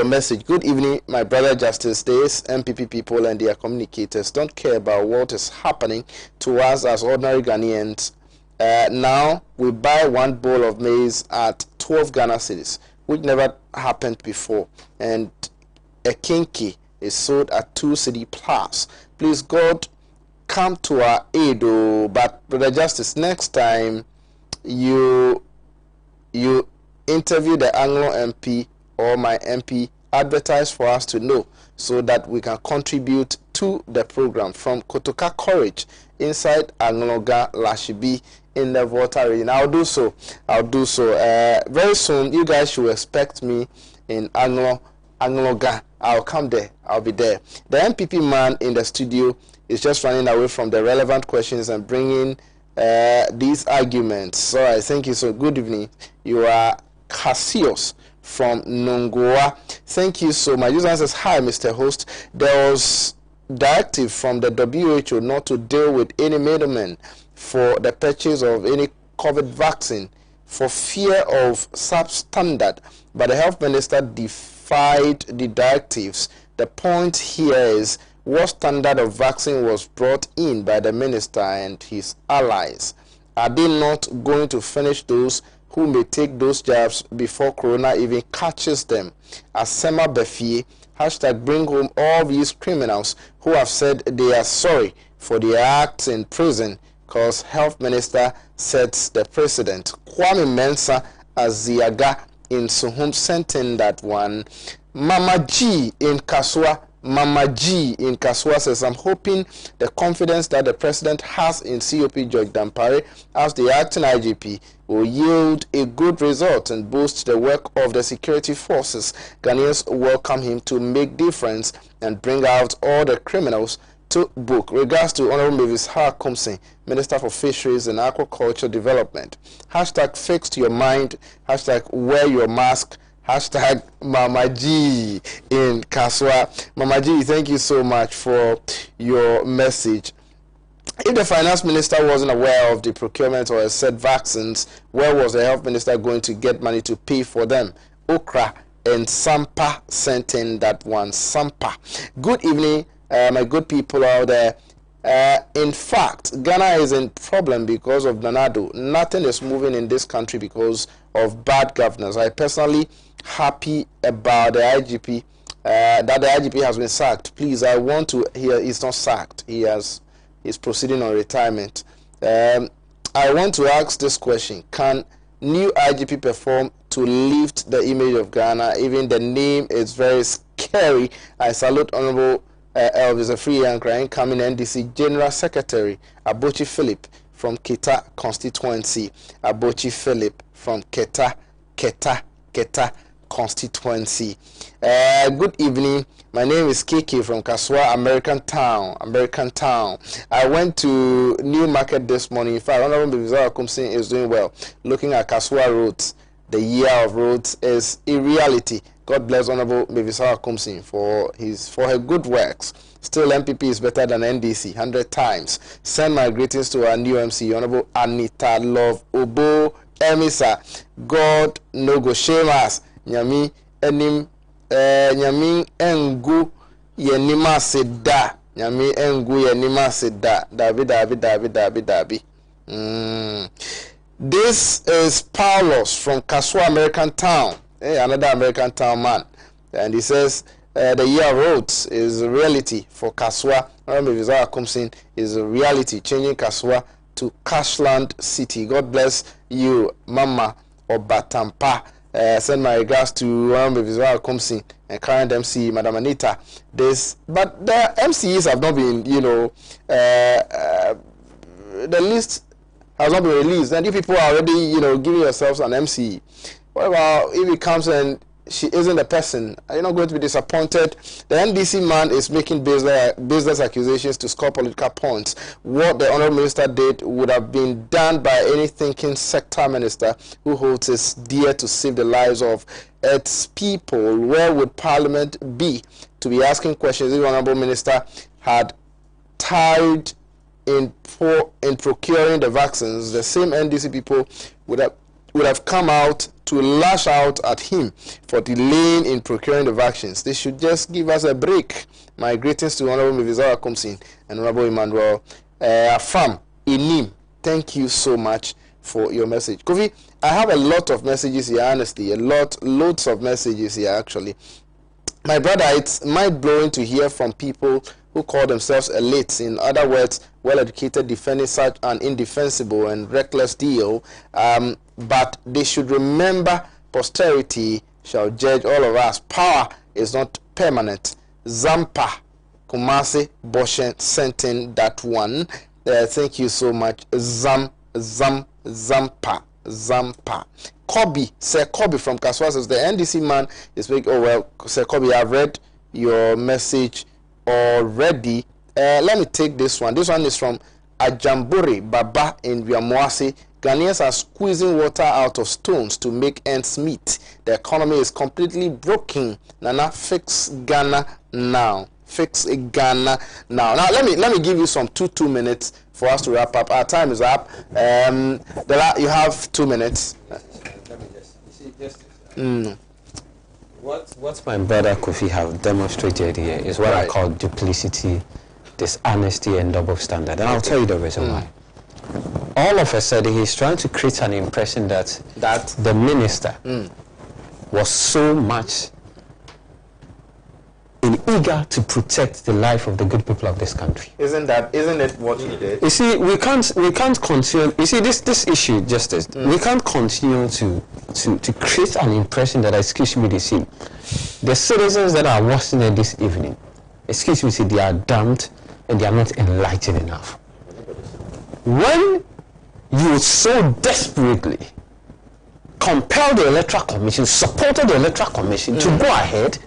A: message. Good evening, my brother Justice. These MPP people and their communicators don't care about what is happening to us as ordinary Ghanaians. Now we buy 1 bowl of maize at 12 Ghana cedis, which never happened before, and a kinky is sold at 2 cedi plus. Please, God, come to our aid. But Brother Justice, next time you interview the Anglo MP or my MP, advertise for us to know so that we can contribute to the program from Kotoka Courage inside Angloga Lashibi in the Volta region. I'll do so. Very soon, you guys should expect me in Angloga. I'll come there. I'll be there. The MPP man in the studio is just running away from the relevant questions and bringing these arguments. So I thank you. So good evening. You are Cassius from Nongoa. Thank you so much. This one says, hi, Mr. Host. There was directive from the WHO not to deal with any middlemen for the purchase of any COVID vaccine for fear of substandard, but the health minister defied the directives. The point here is, what standard of vaccine was brought in by the minister and his allies? Are they not going to finish those who may take those jabs before corona even catches them? Asema Befie, hashtag bring home all these criminals who have said they are sorry for their acts in prison because health minister sets the precedent. Kwame Mensah Aziaga in Suhum sent in that one. Mama G in Kaswa says, I'm hoping the confidence that the president has in COP George Dampare as the acting IGP will yield a good result and boost the work of the security forces. Ghanaians welcome him to make difference and bring out all the criminals to book. Regards to Honorable Mavis Harkomsen, Minister for Fisheries and Aquaculture Development. Hashtag fixed your mind. Hashtag wear your mask. Hashtag Mama G in Kaswa. Mama G, thank you so much for your message. If the finance minister wasn't aware of the procurement or said vaccines, where was the health minister going to get money to pay for them? Okra and Sampa sent in that one. Sampa. Good evening, my good people out there. In fact, Ghana is in problem because of Nanado. Nothing is moving in this country because of bad governance. I personally happy about the IGP, that the IGP has been sacked. Please, I want to hear he's not sacked. He's proceeding on retirement. I want to ask this question: can new IGP perform to lift the image of Ghana? Even the name is very scary. I salute Honorable Elvis Afriyie, incoming NDC General Secretary Abochi Philip from Keta constituency. Abochi Philip from Keta constituency. Good evening. My name is KK from Kaswa, American Town. I went to New Market this morning. In fact, Honorable Bizarre Kumsin is doing well. Looking at Kaswa roads, the year of roads is a reality. God bless Honorable Bizarre Kumsin for her good works. Still, MPP is better than NDC 100 times. Send my greetings to our new MC, Honorable Anita Love Obo Emisa. God no go shame us. Nyami enim nyami engu yenima seda. Nyami engu yenima seda. Dabi. This is Paulos from Kaswa, American Town. Another American Town man. And he says, the year of roads is a reality for Kaswa. Vizara comes in is a reality, changing Kaswa to Cashland City. God bless you, Mama Obatampa. Send my regards to Vizara comes in and current MC, Madam Anita. But the MCs have not been, the list has not been released. And if people are already, giving yourselves an MC, what about if it comes and she isn't a person? Are you not going to be disappointed? The NDC man is making business accusations to score political points. What the Honourable Minister did would have been done by any thinking sector minister who holds it dear to save the lives of its people. Where would Parliament be to be asking questions if the Honourable Minister had tied in procuring the vaccines? The same NDC people would have come out to lash out at him for delaying in procuring the vaccines. They should just give us a break. My greetings to Honorable Mivizara Komsin and Honorable Emmanuel Afam Inim. Thank you so much for your message. Kofi, I have a lot of messages here, honestly. Loads of messages here, actually. My brother, it's mind-blowing to hear from people who call themselves elites. In other words, well-educated, defending such an indefensible and reckless deal. But they should remember posterity shall judge all of us. Power is not permanent. Zampa, Kumasi, Boshen, Sentin, that one. Thank you so much. Zampa. Kobe, Sir Kobe from Kaswa says the NDC man is speaking. Oh well, Sir Kobe, I've read your message already. Let me take this one. This one is from Ajamburi Baba in Viamoasi. Ghanaians are squeezing water out of stones to make ends meet. The economy is completely broken. Nana, fix Ghana now. Fix Ghana now. Now let me give you some 2 minutes for us to wrap up. Our time is up. You have 2 minutes.
C: Let me just What my brother Kofi have demonstrated here is what I call duplicity, dishonesty, and double standard. And I'll tell you the reason why. All of a sudden, he's trying to create an impression that the minister was so much eager to protect the life of the good people of this country.
A: Isn't it what he did?
C: You see, we can't continue. You see, this issue, justice. We can't continue to create an impression that, excuse me, the citizens that are watching it this evening, excuse me, they are damned and they are not enlightened enough. When you so desperately compelled the Electoral Commission, supported the Electoral Commission to go ahead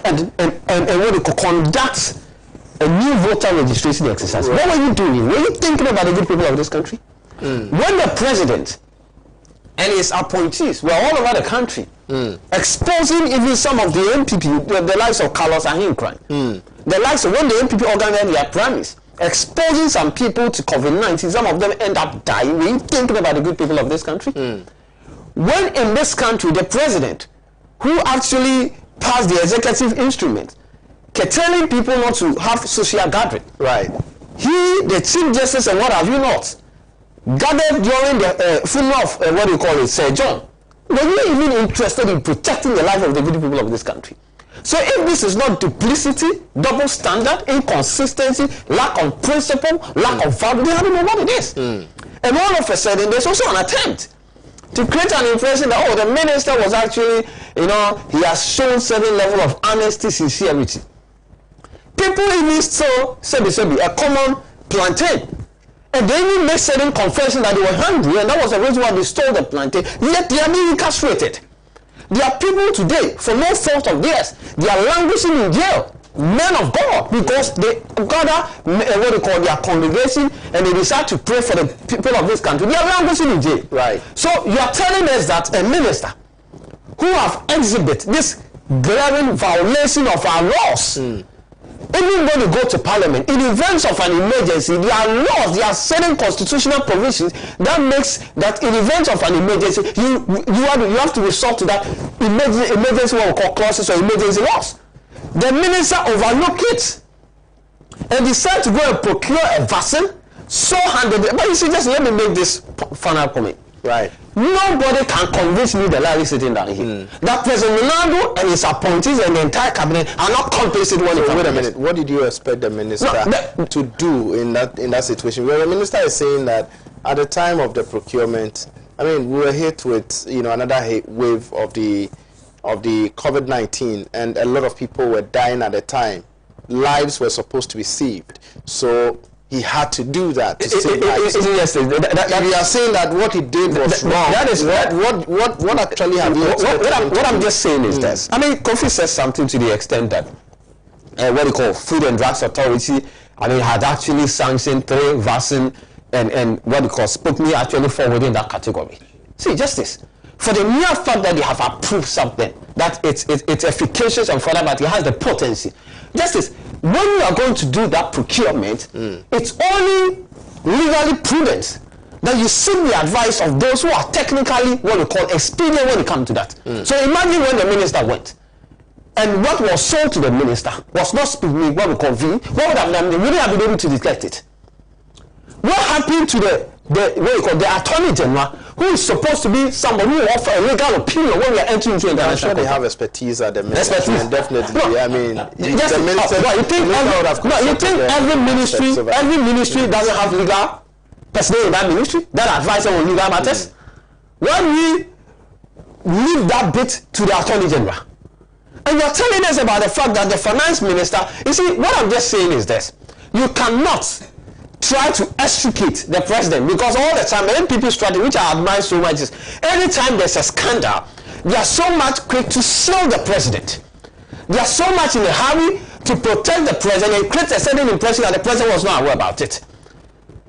C: and what they could conduct a new voter registration exercise. What were you doing? Were you thinking about the good people of this country? When the president and his appointees were all over the country, exposing even some of the MPP, the likes of Carlos Ahinkran, the likes of when the MPP organized their primaries, exposing some people to COVID-19, some of them end up dying. Were you thinking about the good people of this country? When in this country, the president, who actually passed the executive instrument, telling people not to have social gathering, he, the Chief Justice and what have you not, gathered during the funeral of, Sir John, were you even interested in protecting the life of the good people of this country? So if this is not duplicity, double standard, inconsistency, lack of principle, lack of value, then I don't know what it is. And all of a sudden, there's also an attempt to create an impression that, the minister was actually, he has shown certain level of honesty, sincerity. People even saw, a common plantain. And they even made certain confession that they were hungry, and that was the reason why they stole the plantain, yet they are being incarcerated. There are people today, for no fault of theirs, they are languishing in jail. Men of God, because they gather what they call their congregation and they decide to pray for the people of this country. They are languishing in jail.
A: Right.
C: So you are telling us that a minister who have exhibited this glaring violation of our laws, even when they go to parliament, in events of an emergency, there are laws, there are certain constitutional provisions that makes that in events of an emergency, you have to resort to that emergency what we call clauses or emergency laws. The minister overlook it and decide to go and procure a vaccine, so handed it. But you see, just let me make this final comment.
A: Right.
C: Nobody can convince me the lady sitting down here that President Ronaldo and his appointees and the entire cabinet are not complicit when it comes.
A: Wait a minute. What did you expect the minister to do in that situation? Where the minister is saying that at the time of the procurement, I mean, we were hit with another wave of the COVID-19, and a lot of people were dying at the time. Lives were supposed to be saved, so he had to do that to save lives.
C: Yes,
A: we are saying that what he did was wrong.
C: That is
A: what actually have you
C: what I'm just saying is this. I mean, Kofi says something to the extent that what we call Food and Drugs Authority, I mean, had actually sanctioned 3 vaccine and what we call Sputnik actually fall within that category. See, justice. For the mere fact that they have approved something, that it's efficacious and further, but it has the potency. Justice, when you are going to do that procurement, it's only legally prudent that you seek the advice of those who are technically what we call expedient when it comes to that. So imagine when the minister went, and what was sold to the minister was not Sputnik, what we call V. What would have done? They wouldn't have been able to detect it. What happened to the Attorney General, who is supposed to be somebody who offer a legal opinion when we are entering into international?
A: I'm sure they have expertise at the ministry. Definitely. No, I mean,
C: you think every ministry doesn't have legal personnel in that ministry that advise on legal matters? Why do we leave that bit to the Attorney General? And you're telling us about the fact that the finance minister, you see, what I'm just saying is this: you cannot try to extricate the president, because all the time, NPP strategy, which I admire so much, is anytime there's a scandal, they are so much quick to shield the president. They are so much in a hurry to protect the president and create a certain impression that the president was not aware about it.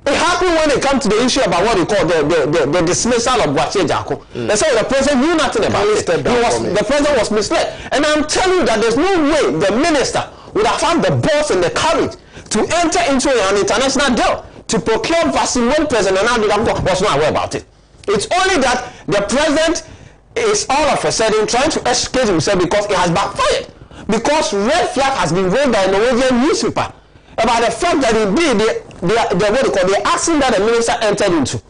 C: It happened when it comes to the issue about what we call the dismissal of Boakye Jaako. They said the president knew nothing about it. The president was misled. And I'm telling you that there's no way the minister would have found the balls and the courage to enter into an international deal to procure vaccine when President Ronaldo was not aware about it. It's only that the president is all of a sudden trying to extricate himself because it has backfired. Because red flag has been raised by a Norwegian newspaper about the fact that indeed the action that the minister entered into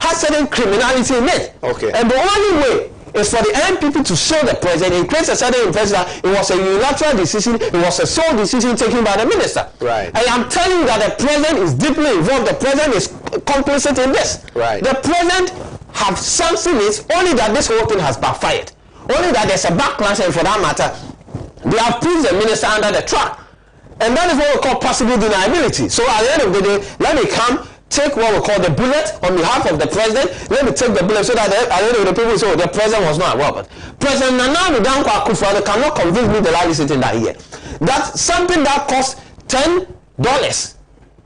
C: has certain criminality in it.
A: Okay.
C: And the only way is for the NPP to show the president, it creates a certain impression that it was a unilateral decision, it was a sole decision taken by the minister.
A: Right.
C: And I'm telling you that the president is deeply involved, the president is complicit in this.
A: Right.
C: The president have sanctioned it, only that this whole thing has backfired. Only that there's a backlash, and for that matter, they have put the minister under the trap. And that is what we call possible deniability. So at the end of the day, let me come, take what we call the bullet on behalf of the president. Let me take the bullet so that at the end of the people say, oh, the president was not aware. But President Nana Dankwa Akufo-Addo cannot convince me the lady sitting that here that something that costs $10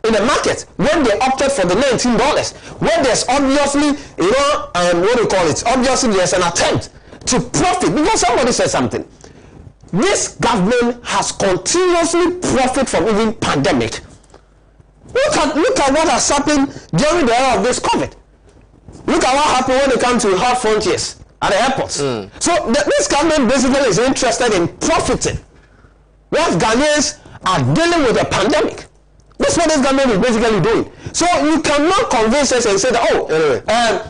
C: in the market, when they opted for the $19, when there's obviously, what do you call it? Obviously, there's an attempt to profit because somebody said something. This government has continuously profited from even pandemic. Look at what has happened during the era of this COVID. Look at what happened when it comes to hard frontiers at the airports. So this government basically is interested in profiting whilst Ghanaians are dealing with a pandemic. That's what this government is basically doing. So you cannot convince us and say that,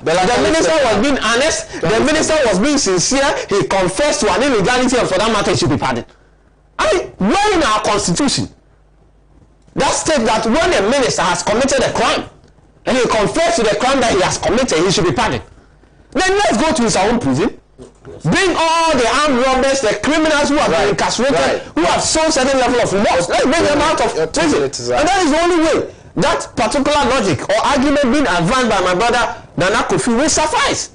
C: the minister was being honest, the minister was being sincere, he confessed to an illegality, and for that matter, he should be pardoned. I mean, where in our constitution that states that when a minister has committed a crime and he confessed to the crime that he has committed, he should be pardoned? Then let's go to his own prison. Bring all the armed robbers, the criminals who have been incarcerated, who have shown certain level of remorse. Let's bring them out of prison. And that is the only way that particular logic or argument being advanced by my brother Nana Kofi will suffice.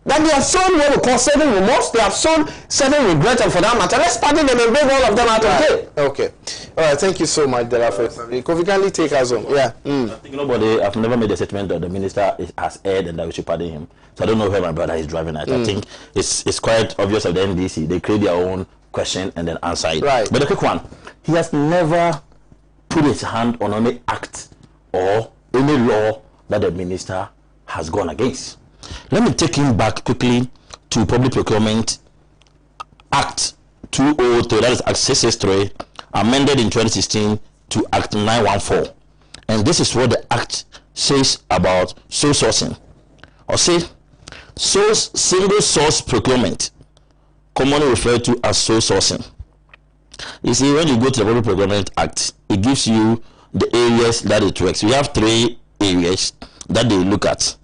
C: that they have shown what we call certain remorse, they have shown certain regret, and for that matter, let's pardon them and bring all of them out of jail.
A: Okay. All right, thank you so much, Delafe. Kofi, kindly take us home. Yeah.
B: I think I've never made a statement that the minister has erred and that we should pardon him. So I don't know where my brother is driving at. I think it's quite obvious of the NDC. They create their own question and then answer it.
A: Right.
B: But the quick one, he has never put his hand on any act or any law that the minister has gone against. Let me take him back quickly to Public Procurement Act 2003, that is Act 663, amended in 2016 to Act 914. And this is what the Act says about sole sourcing. Or say, single source procurement, commonly referred to as sole sourcing. You see, when you go to the Public Procurement Act, it gives you the areas that it works. We have 3 areas that they look at.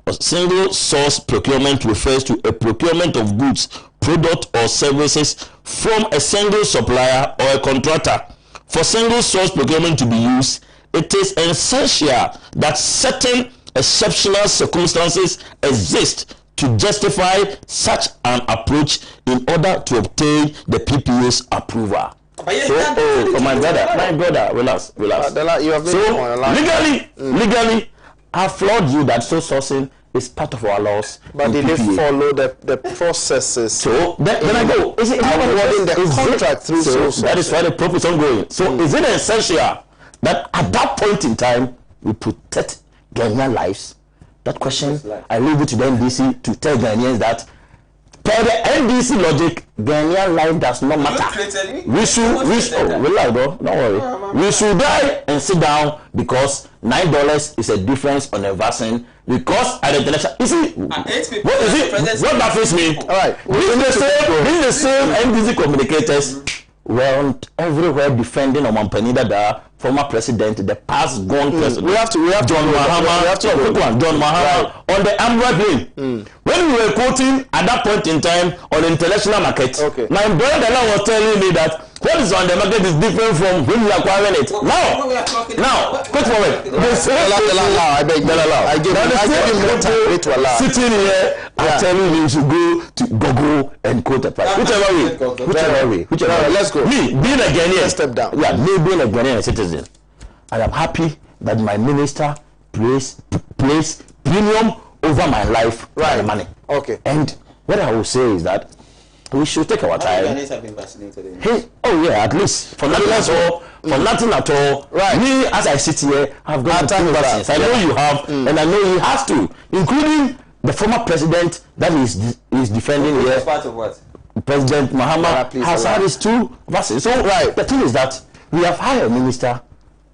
B: A single source procurement refers to a procurement of goods, product or services from a single supplier or a contractor. For single source procurement to be used, it is essential that certain exceptional circumstances exist to justify such an approach in order to obtain the PPA's approval. So, my brother, relax. Legally, I applaud you that sole sourcing is part of our laws.
A: But they didn't follow the processes.
B: So then I go. Is it
A: awarding the contract through sole sourcing?
B: That is why the proof is ongoing. So is it essential that at that point in time we protect Ghanaian lives? That question, I leave it to the NDC to tell Ghanaians that per the NDC logic, Ghanaian life does not matter. We should relax, bro. Don't worry. We should die and sit down because $9 is a difference on a vaccine. Because at the international, you see, what is it? What baffles me?
A: All right,
B: this is the same NDC communicators were everywhere defending Omampani Dada, former president, the past gone president.
A: We have
B: John Mahama on the Amber plane. When we were quoting at that point in time on the international market, my brother was telling me that what is on the market is different from when we are acquiring it. Now, quick forward.
A: I beg you.
B: Sitting here, I'm telling you to go to Google and quote the price. Whichever way.
A: Let's go.
B: Me, being a Ghanaian,
A: step down.
B: Yeah, me being a Ghanaian citizen, I am happy that my minister place premium over my life and money.
A: Okay.
B: And what I will say is that we should take our time.
D: Ghanaians have been vaccinated.
B: At least for nothing at all. For nothing at all.
A: Right.
B: Me, as I sit here, I've got 2 vaccines. I know you have, and I know he has to, including the former president that is defending here.
D: Part of what?
B: President Mahama has had his 2 vaccines. So the thing is that we have hired a minister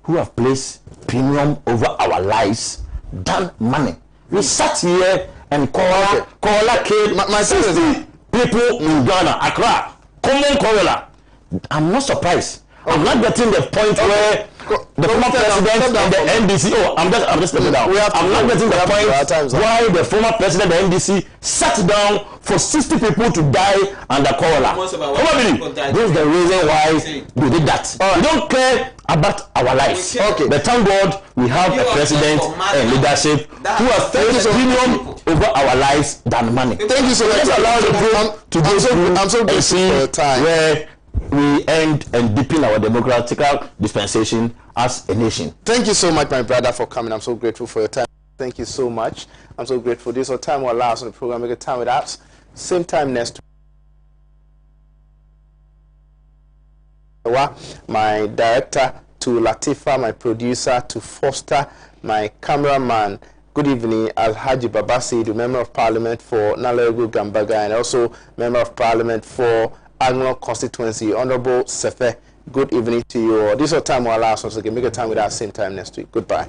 B: who have placed premium over our lives than money. We sat here and Koala killed my 60 people in Ghana, Accra, common Koala. I'm not surprised. I'm not getting the point where the former president and the NDC. I'm just stepping down. I'm not getting the point why the former president and the NDC sat down for 60 people to die under Koala. Probably this is the reason why they did that. We don't care about our lives. But thank God we have a president and leadership who have placed premium over our lives than money.
A: Thank you so much.
B: Let's allow the group to go through and see where we end and deepen our democratical dispensation as a nation.
A: Thank you so much, my brother, for coming. I'm so grateful for your time. Thank you so much. I'm so grateful. This is our time will allow us on the program. Make a time with us. Same time next week. My director, to Latifa, my producer, to Foster, my cameraman. Good evening, Alhaji Babasi, the Member of Parliament for Nalegu Gambaga, and also Member of Parliament for Agno Constituency, Honorable Sefe. Good evening to you all. This is our time will allow us to make a time with us same time next week. Goodbye.